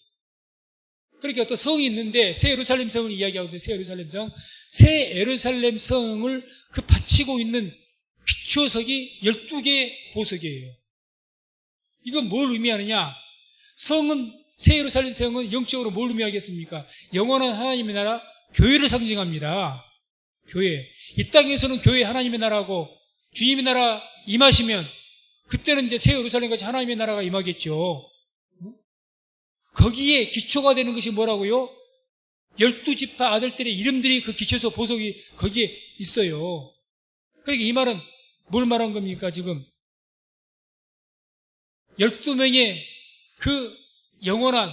그러니까 어떤 성이 있는데 새 예루살렘 성을 이야기하거든요. 새 예루살렘 성을 그 바치고 있는 기초석이 12개의 보석이에요. 이건 뭘 의미하느냐? 새 예루살렘 성은 영적으로 뭘 의미하겠습니까? 영원한 하나님의 나라, 교회를 상징합니다. 교회. 이 땅에서는 교회 하나님의 나라고 주님의 나라 임하시면 그때는 이제 새 예루살렘같이 하나님의 나라가 임하겠죠. 거기에 기초가 되는 것이 뭐라고요? 12지파 아들들의 이름들이 그 기초서 보석이 거기에 있어요. 그러니까 이 말은 뭘 말한 겁니까? 지금 12명의 그 영원한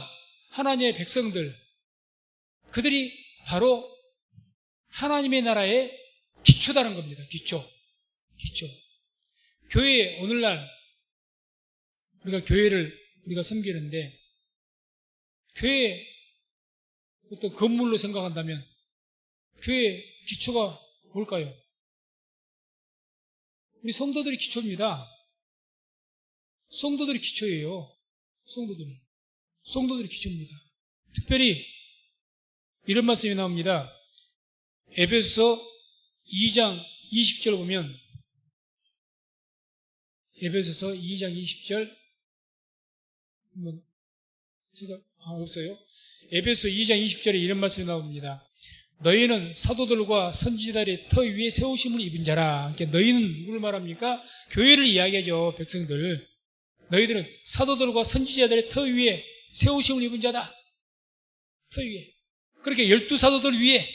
하나님의 백성들, 그들이 바로 하나님의 나라의 기초다는 겁니다. 기초. 교회, 오늘날 우리가 교회를 우리가 섬기는데 교회 어떤 건물로 생각한다면 교회 기초가 뭘까요? 우리 성도들이 기초입니다. 성도들이 기초예요. 성도들이 기초입니다. 특별히 이런 말씀이 나옵니다. 에베소서 2장 20절 보면, 에베소서 2장 20절 한번 없어요? 에베소 2장 20절에 이런 말씀이 나옵니다. 너희는 사도들과 선지자들의 터 위에 세우심을 입은 자라. 그러니까 너희는 누구를 말합니까? 교회를 이야기하죠. 백성들. 너희들은 사도들과 선지자들의 터 위에 세우심을 입은 자다. 터 위에. 그렇게 12사도들 위에,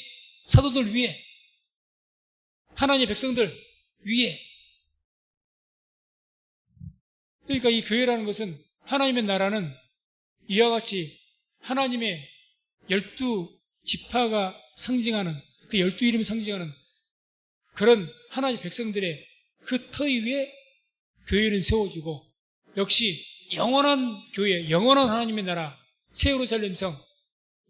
사도들 위에, 하나님의 백성들 위에. 그러니까 이 교회라는 것은, 하나님의 나라는 이와 같이 하나님의 12지파가 상징하는, 그 12이름이 상징하는 그런 하나님의 백성들의 그 터 위에 교회는 세워지고, 역시 영원한 교회, 영원한 하나님의 나라, 새 예루살렘 성,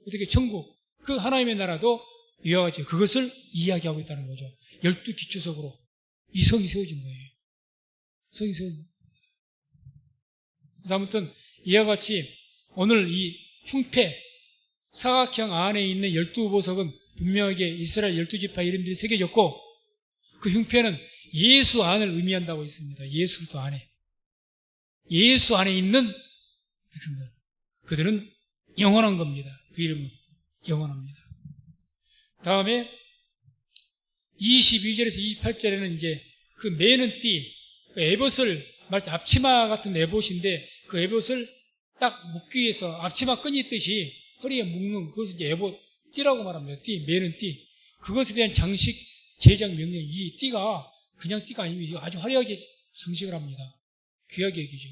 어떻게 천국, 그 하나님의 나라도 이와 같이 그것을 이야기하고 있다는 거죠. 12기초석으로 이 성이 세워진 거예요. 성이 세워진 거예요. 그래서 아무튼 이와 같이 오늘 이 흉패, 사각형 안에 있는 12보석은 분명하게 이스라엘 12지파 이름들이 새겨졌고, 그 흉패는 예수 안을 의미한다고 있습니다. 예수 안에. 예수 안에 있는 백성들. 그들은 영원한 겁니다. 그 이름은 영원합니다. 다음에 22절에서 28절에는 이제 그 매는 띠, 그 에봇을, 말하자면 앞치마 같은 에봇인데, 그 에봇을 딱 묶기 위해서 앞치마 끈이 있듯이 허리에 묶는 그것을 이제 에봇 띠라고 말합니다. 띠, 매는 띠. 그것에 대한 장식, 제작 명령, 이 띠가 그냥 띠가 아닙니다. 아주 화려하게 장식을 합니다. 귀하게 여기죠.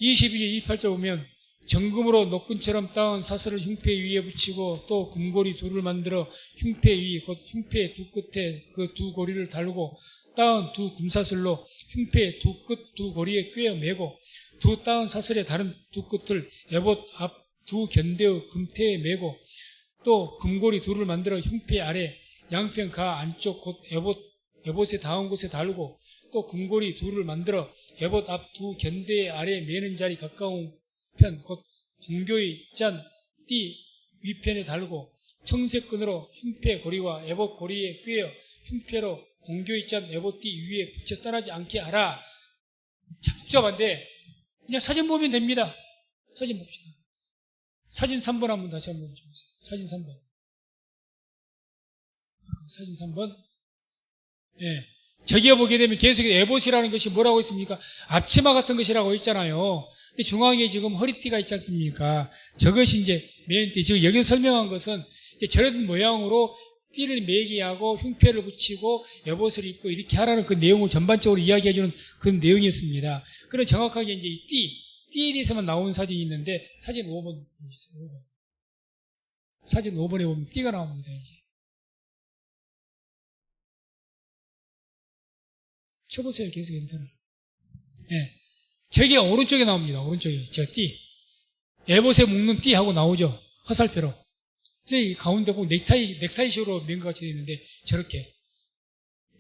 22절, 28절 보면 정금으로 노끈처럼 따은 사슬을 흉패 위에 붙이고 또 금고리 둘을 만들어 흉패 위, 곧 흉패 두 끝에 그 두 고리를 달고 따은 두 금사슬로 흉패 두 끝 두 고리에 꿰어 매고 두 따은 사슬의 다른 두 끝을 에봇 앞 두 견대의 금태에 매고 또 금고리 둘을 만들어 흉패 아래 양편 가 안쪽 곧 에봇에 닿은 곳에 달고 또 금고리 둘을 만들어 에봇 앞 두 견대 아래 매는 자리 가까운 편 곧 공교의 짠 띠 위편에 달고 청색끈으로 흉패 고리와 에봇 고리에 꿰어 흉패로 공교의 짠 에봇 띠 위에 붙여 떠나지 않게 하라. 자, 복잡한데 그냥 사진 보면 됩니다. 사진 봅시다. 사진 3번 한번 다시 한번 주세요. 사진 3번. 사진 3번. 예. 저기에 보게 되면 계속 에봇이라는 것이 뭐라고 있습니까? 앞치마 같은 것이라고 있잖아요. 근데 중앙에 지금 허리띠가 있지 않습니까? 저것이 이제 메인띠. 지금 여기 설명한 것은 이제 저런 모양으로 띠를 매게 하고 흉패를 붙이고 에봇을 입고 이렇게 하라는 그 내용을 전반적으로 이야기해주는 그런 내용이었습니다. 그런 정확하게 이제 이 띠에 대해서만 나온 사진이 있는데 사진 5번 보시죠. 5번. 사진 5번에 보면 띠가 나옵니다. 이제. 쳐보세요. 계속 엔터를. 예. 저기가 오른쪽에 나옵니다. 오른쪽에. 저 띠. 에봇에 묶는 띠하고 나오죠. 화살표로. 그래서 이 가운데 꼭 넥타이식으로 맨 것 같이 되어 있는데 저렇게.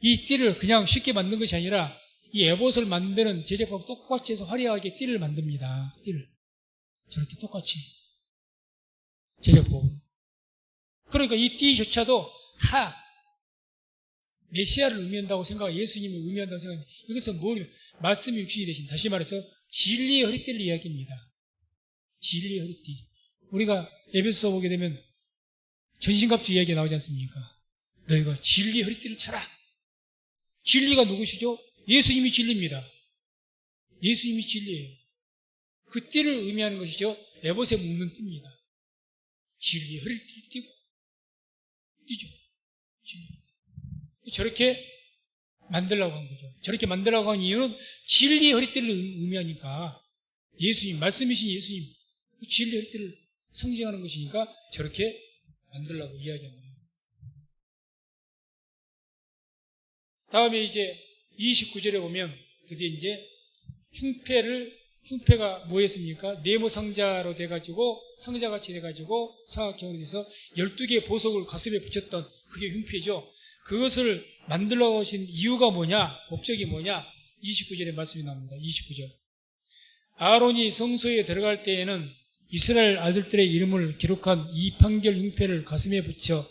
이 띠를 그냥 쉽게 만든 것이 아니라 이 에봇을 만드는 제작하고 똑같이 해서 화려하게 띠를 만듭니다. 띠를. 저렇게 똑같이. 제작법으로. 그러니까 이 띠조차도 다 메시아를 의미한다고 생각하고 예수님을 의미한다고 생각합니다. 이것은 뭘, 말씀이 육신이 되신, 다시 말해서 진리의 허리띠를 이야기합니다. 진리의 허리띠. 우리가 에베소서 보게 되면 전신갑주 이야기가 나오지 않습니까? 너희가 진리의 허리띠를 차라. 진리가 누구시죠? 예수님이 진리입니다. 예수님이 진리예요. 그 띠를 의미하는 것이죠. 에봇에 묶는 띠입니다. 진리의 허리띠를 띠고 띠죠. 저렇게 만들려고 한 거죠. 저렇게 만들려고 한 이유는 진리의 허리띠를 의미하니까 예수님, 말씀이신 예수님, 그 진리의 허리띠를 상징하는 것이니까 저렇게 만들려고 이야기하는 거예요. 다음에 이제 29절에 보면 드디어 이제 흉패가 뭐였습니까? 네모 상자로 돼가지고 상자같이 돼가지고 사각형으로 돼서 12개의 보석을 가슴에 붙였던 그게 흉패죠. 그것을 만들어 오신 이유가 뭐냐, 목적이 뭐냐, 29절에 말씀이 나옵니다. 29절. 아론이 성소에 들어갈 때에는 이스라엘 아들들의 이름을 기록한 이 판결 흉패를 가슴에 붙여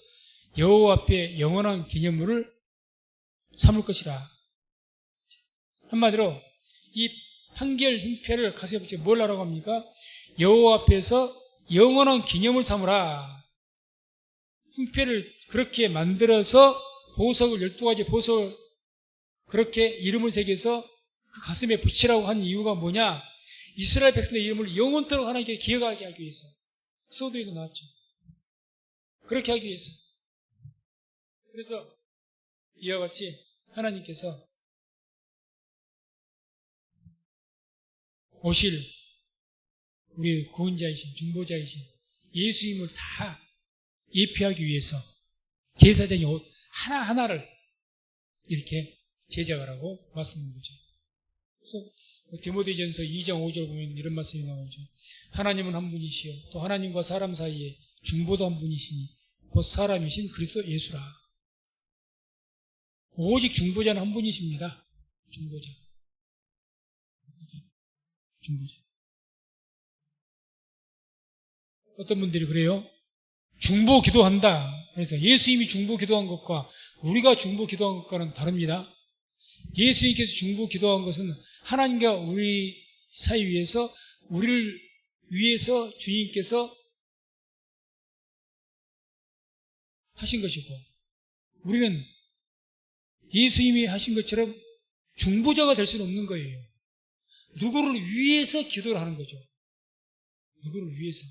여호와 앞에 영원한 기념물을 삼을 것이라. 한마디로 이 판결 흉패를 가슴에 붙여 뭘 하라고 합니까? 여호와 앞에서 영원한 기념을 삼으라. 흉패를 그렇게 만들어서 보석을 12가지 보석을 그렇게 이름을 새겨서 그 가슴에 붙이라고 한 이유가 뭐냐? 이스라엘 백성의 이름을 영원토록 하나님께 기억하게 하기 위해서. 서두에도 나왔죠. 그렇게 하기 위해서. 그래서 이와 같이 하나님께서 오실 우리 구원자이신 중보자이신 예수님을 다 예표하기 위해서 제사장이 옷 하나하나를 이렇게 제작을 하고 말씀하는 거죠. 그래서 디모데전서 2장 5절 보면 이런 말씀이 나오죠. 하나님은 한 분이시요 또 하나님과 사람 사이에 중보도 한 분이시니 곧 사람이신 그리스도 예수라. 오직 중보자는 한 분이십니다. 중보자. 어떤 분들이 그래요? 중보 기도한다. 그래서 예수님이 중보 기도한 것과 우리가 중보 기도한 것과는 다릅니다. 예수님께서 중보 기도한 것은 하나님과 우리 사이 위에서 우리를 위해서 주님께서 하신 것이고 우리는 예수님이 하신 것처럼 중보자가 될 수는 없는 거예요. 누구를 위해서 기도를 하는 거죠. 누구를 위해서.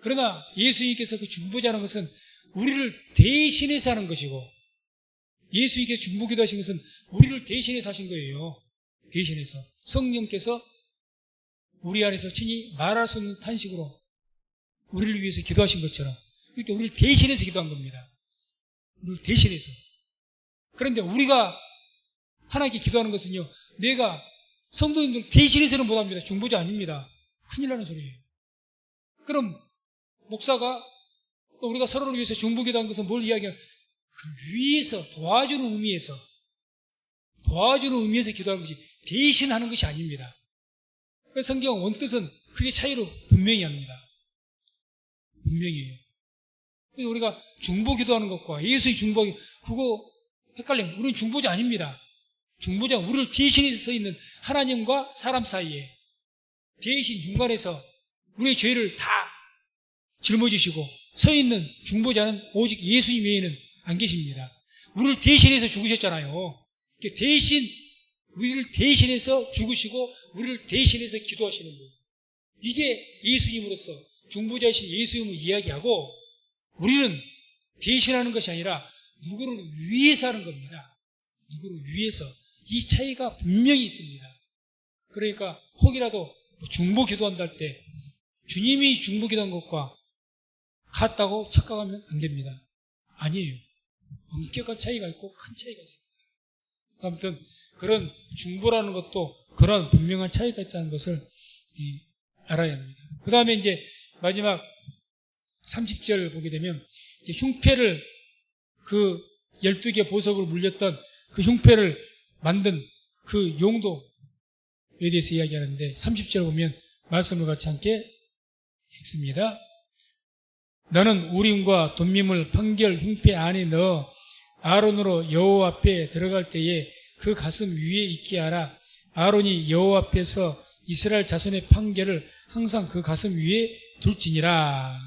그러나 예수님께서 그 중보자라는 것은 우리를 대신해서 하는 것이고 예수님께서 중보기도 하신 것은 우리를 대신해서 하신 거예요. 대신해서. 성령께서 우리 안에서 친히 말할 수 없는 탄식으로 우리를 위해서 기도하신 것처럼 그러니까 우리를 대신해서 기도한 겁니다. 우리를 대신해서. 그런데 우리가 하나님께 기도하는 것은요, 내가 성도님들 대신해서는 못합니다. 중보자 아닙니다. 큰일 나는 소리예요. 그럼 목사가 또 우리가 서로를 위해서 중보기도한 것은 뭘 이야기하냐? 그 위에서 도와주는 의미에서 기도하는 것이 대신하는 것이 아닙니다. 성경 원뜻은 크게 차이로 분명히 합니다. 분명히요. 그래서 우리가 중보기도하는 것과 예수의 중보기 그거 헷갈리면 우리는 중보자 아닙니다. 중보자는 우리를 대신해서 서 있는 하나님과 사람 사이에 대신 중간에서 우리의 죄를 다 짊어지시고 서 있는 중보자는 오직 예수님 외에는 안 계십니다. 우리를 대신해서 죽으셨잖아요. 대신 우리를 대신해서 죽으시고 우리를 대신해서 기도하시는 거예요. 이게 예수님으로서 중보자이신 예수님을 이야기하고 우리는 대신하는 것이 아니라 누구를 위해서 하는 겁니다. 누구를 위해서. 이 차이가 분명히 있습니다. 그러니까 혹이라도 중보 기도한다 할 때 주님이 중보 기도한 것과 같다고 착각하면 안 됩니다. 아니에요. 엄격한 차이가 있고 큰 차이가 있습니다. 아무튼 그런 중보라는 것도 그런 분명한 차이가 있다는 것을 알아야 합니다. 그 다음에 이제 마지막 30절 보게 되면 이제 흉패를 그 12개 보석을 물렸던 그 흉패를 만든 그 용도에 대해서 이야기하는데 30절 보면 말씀을 같이 함께 읽습니다. 너는 우림과 둠밈을 판결 흉패 안에 넣어 아론으로 여호와 앞에 들어갈 때에 그 가슴 위에 있게 하라. 아론이 여호와 앞에서 이스라엘 자손의 판결을 항상 그 가슴 위에 둘지니라.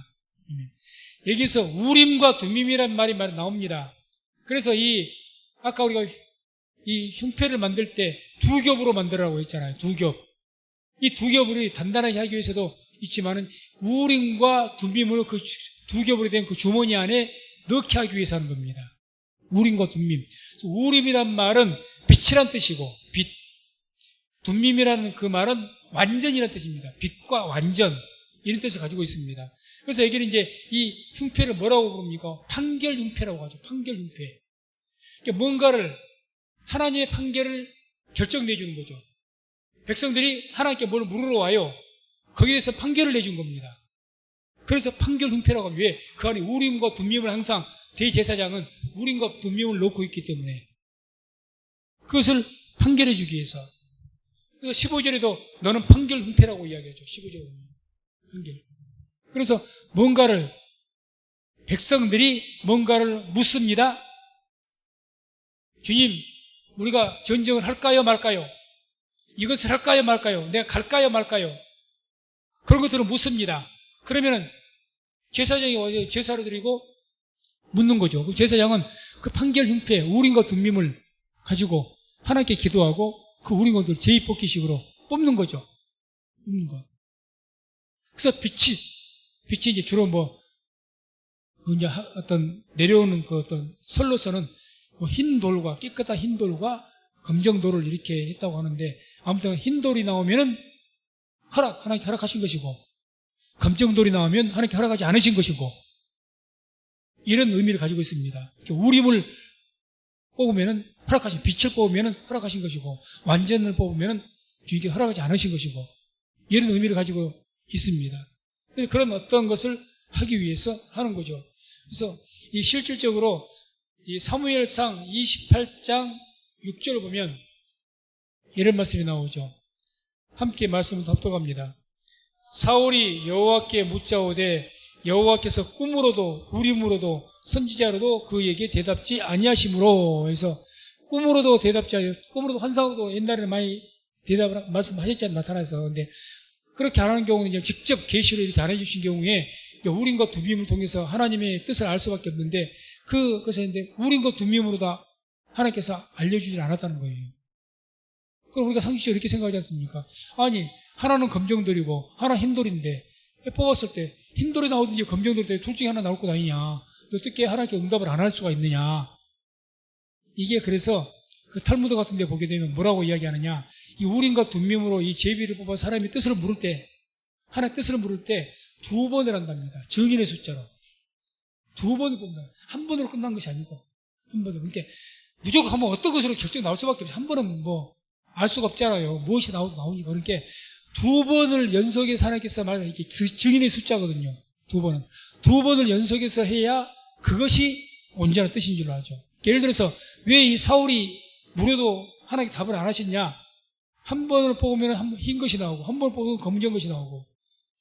여기서 우림과 둠밈이란 말이 나옵니다. 그래서 아까 우리가 이 흉패를 만들 때 두 겹으로 만들라고 했잖아요. 두 겹. 이 두 겹을 단단하게 하기 위해서도 있지만은 우림과 둠밈을 그 두 겹으로 된 그 주머니 안에 넣게 하기 위해서 하는 겁니다. 우림과 둠밈. 우림이란 말은 빛이란 뜻이고 빛. 둠밈이라는 그 말은 완전이란 뜻입니다. 빛과 완전. 이런 뜻을 가지고 있습니다. 그래서 여기는 이제 이 흉패를 뭐라고 부릅니까? 판결 흉패라고 하죠. 판결 흉패. 그러니까 뭔가를 하나님의 판결을 결정내주는 거죠. 백성들이 하나님께 뭘 물으러 와요. 거기에 대해서 판결을 내준 겁니다. 그래서 판결 흉패라고 하면 왜? 그 안에 우림과 둠밈을 항상 대제사장은 우린과 분명을 놓고 있기 때문에 그것을 판결해 주기 위해서 15절에도 너는 판결 흉패라고 이야기하죠. 15절에 판결. 그래서 백성들이 뭔가를 묻습니다. 주님, 우리가 전쟁을 할까요 말까요? 이것을 할까요 말까요? 내가 갈까요 말까요? 그런 것들을 묻습니다. 그러면은 제사장이 와서 제사를 드리고 묻는 거죠. 제사장은 그 판결 흉패, 우림과 둠밈을 가지고 하나님께 기도하고 그 우린 것들을 제의뽑기식으로 뽑는 거죠. 뽑는 거. 그래서 빛이 이제 주로 이제 어떤 내려오는 그 어떤 설로서는 흰 돌과 깨끗한 흰 돌과 검정 돌을 이렇게 했다고 하는데 아무튼 흰 돌이 나오면은 하나님께 허락하신 것이고 검정 돌이 나오면 하나님께 허락하지 않으신 것이고 이런 의미를 가지고 있습니다. 우림을 뽑으면은 허락하신 빛을 뽑으면은 허락하신 것이고 완전을 뽑으면은 주님께 허락하지 않으신 것이고 이런 의미를 가지고 있습니다. 그래서 그런 어떤 것을 하기 위해서 하는 거죠. 그래서 이 실질적으로 이 사무엘상 28장 6절을 보면 이런 말씀이 나오죠. 함께 말씀을 합독합니다. 사울이 여호와께 묻자오되 여호와께서 꿈으로도 우림으로도 선지자로도 그에게 대답지 아니하심으로 해서 꿈으로도 대답지 아니하여 꿈으로도 환상으로도 옛날에는 많이 대답을 말씀하셨잖아요. 나타나서. 근데 그렇게 안 하는 경우는 직접 계시로 이렇게 안 해주신 경우에 우림과 둠밈을 통해서 하나님의 뜻을 알 수밖에 없는데 그것을 했는데 우림과 둠밈으로 다 하나님께서 알려주지 않았다는 거예요. 그럼 우리가 상식적으로 이렇게 생각하지 않습니까? 아니 하나는 검정돌이고 하나 흰돌인데 뽑았을 때 흰돌이 나오든지 검정돌이 나오든지 둘 중에 하나 나올 것 아니냐. 어떻게 하나님께 응답을 안 할 수가 있느냐. 이게 그래서 그 탈무드 같은 데 보게 되면 뭐라고 이야기하느냐. 이 우림과 둠밈으로 이 제비를 뽑아 사람이 뜻을 물을 때 하나님 뜻을 물을 때 2번을 한답니다. 증인의 숫자로. 2번을 뽑는다. 한 번으로 끝난 것이 아니고 한 번으로. 그러니까 무조건 한번 어떤 것으로 결정 나올 수밖에 없어요. 한 번은 알 수가 없잖아요. 무엇이 나오니까. 그러니까 2번을 연속해서 하나님께서 말하는 이게 증인의 숫자거든요. 2번은. 2번을 연속해서 해야 그것이 온전한 뜻인 줄로 알죠. 예를 들어서 왜 이 사울이 무료도 하나님께 답을 안 하셨냐? 한 번을 뽑으면 흰 것이 나오고 한 번을 뽑으면 검정 것이 나오고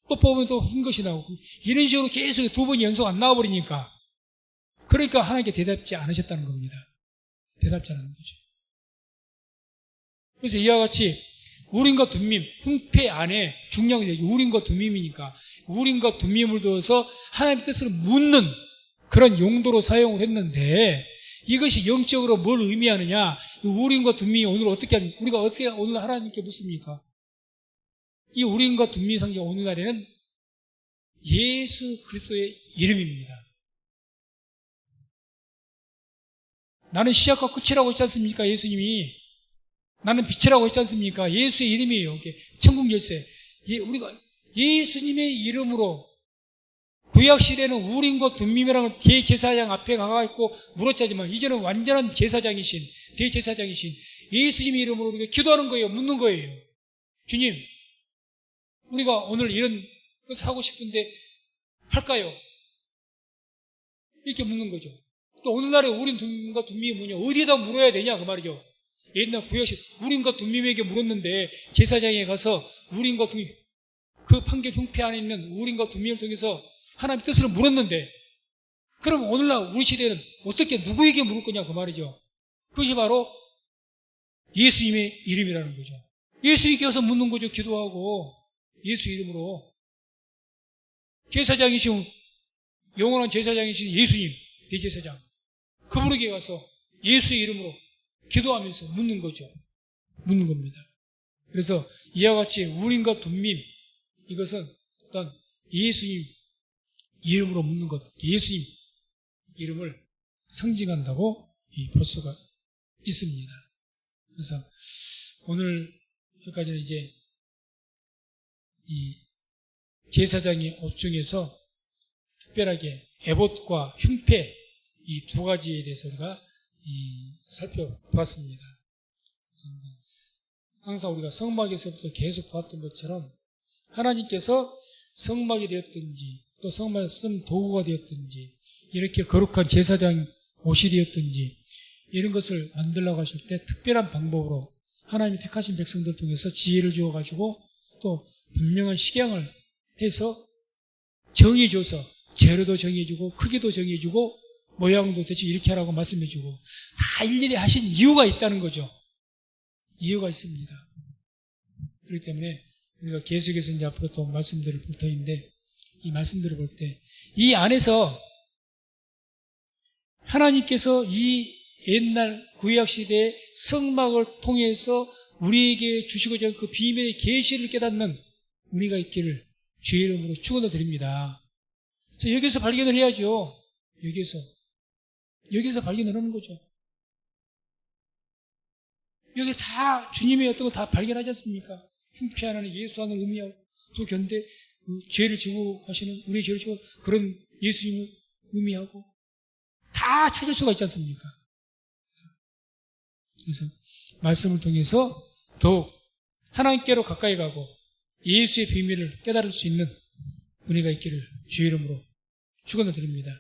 또 뽑으면 또 흰 것이 나오고 이런 식으로 계속 2번 연속 안 나와버리니까 그러니까 하나님께 대답지 않으셨다는 겁니다. 대답지 않는 거죠. 그래서 이와 같이 우림과 둠밈, 흉패 안에 중요한 게 우림과 둠밈이니까 우림과 둠밈을 두어서 하나님의 뜻을 묻는 그런 용도로 사용을 했는데 이것이 영적으로 뭘 의미하느냐? 이 우림과 둠밈이 오늘 어떻게 하냐? 우리가 어떻게 오늘 하나님께 묻습니까? 이 우림과 둠밈 상징 오늘날에는 예수 그리스도의 이름입니다. 나는 시작과 끝이라고 했지 않습니까? 예수님이 나는 빛이라고 했지 않습니까? 예수의 이름이에요. 천국 열쇠. 우리가 예수님의 이름으로 구약시대에는 우림과 둠밈이라는 대제사장 앞에 가가지고 물었자지만 이제는 완전한 제사장이신 대제사장이신 예수님의 이름으로 우리가 기도하는 거예요. 묻는 거예요. 주님, 우리가 오늘 이런 것을 하고 싶은데 할까요? 이렇게 묻는 거죠. 또 오늘날에 우림과 둠밈이 뭐냐? 어디에다 물어야 되냐? 그 말이죠. 옛날 구약시 우림과 둠밈에게 물었는데 제사장에 가서 우림과 둠밈 그 판결 흉패 안에 있는 우림과 둠밈을 통해서 하나님의 뜻을 물었는데 그럼 오늘날 우리 시대는 어떻게 누구에게 물을 거냐 그 말이죠. 그것이 바로 예수님의 이름이라는 거죠. 예수님께 와서 묻는 거죠. 기도하고 예수 이름으로 제사장이신 영원한 제사장이신 예수님 대제사장 그분에게 가서 예수의 이름으로 기도하면서 묻는 거죠. 묻는 겁니다. 그래서 이와 같이 우림과 둠밈 이것은 어떤 예수님 이름으로 묻는 것, 예수님 이름을 상징한다고 볼 수가 있습니다. 그래서 오늘 여기까지는 이제 이 제사장의 옷 중에서 특별하게 에봇과 흉패 이 두 가지에 대해서 우리가 살펴보았습니다. 항상 우리가 성막에서부터 계속 보았던 것처럼 하나님께서 성막이 되었든지 또 성막에 쓴 도구가 되었든지 이렇게 거룩한 제사장 오실이었든지 이런 것을 만들려고 하실 때 특별한 방법으로 하나님이 택하신 백성들 통해서 지혜를 주어가지고 또 분명한 식양을 해서 정해줘서 재료도 정해주고 크기도 정해주고 모양도 대충 이렇게 하라고 말씀해주고 다 일일이 하신 이유가 있다는 거죠. 이유가 있습니다. 그렇기 때문에 우리가 계속해서 이제 앞으로 또 말씀들을 볼 터인데 이 말씀들을 볼 때 이 안에서 하나님께서 이 옛날 구약 시대의 성막을 통해서 우리에게 주시고자 하는 그 비밀의 계시를 깨닫는 우리가 있기를 주의 이름으로 축원을 드립니다. 그래서 여기서 발견을 해야죠. 여기서 발견을 하는 거죠. 여기 다 주님의 어떤 거 다 발견하지 않습니까? 흉피 하나는 예수 안을 의미하고 또 견대 그 죄를 지고 가시는 우리의 죄를 지고 그런 예수님을 의미하고 다 찾을 수가 있지 않습니까? 그래서 말씀을 통해서 더욱 하나님께로 가까이 가고 예수의 비밀을 깨달을 수 있는 은혜가 있기를 주의 이름으로 축원을 드립니다.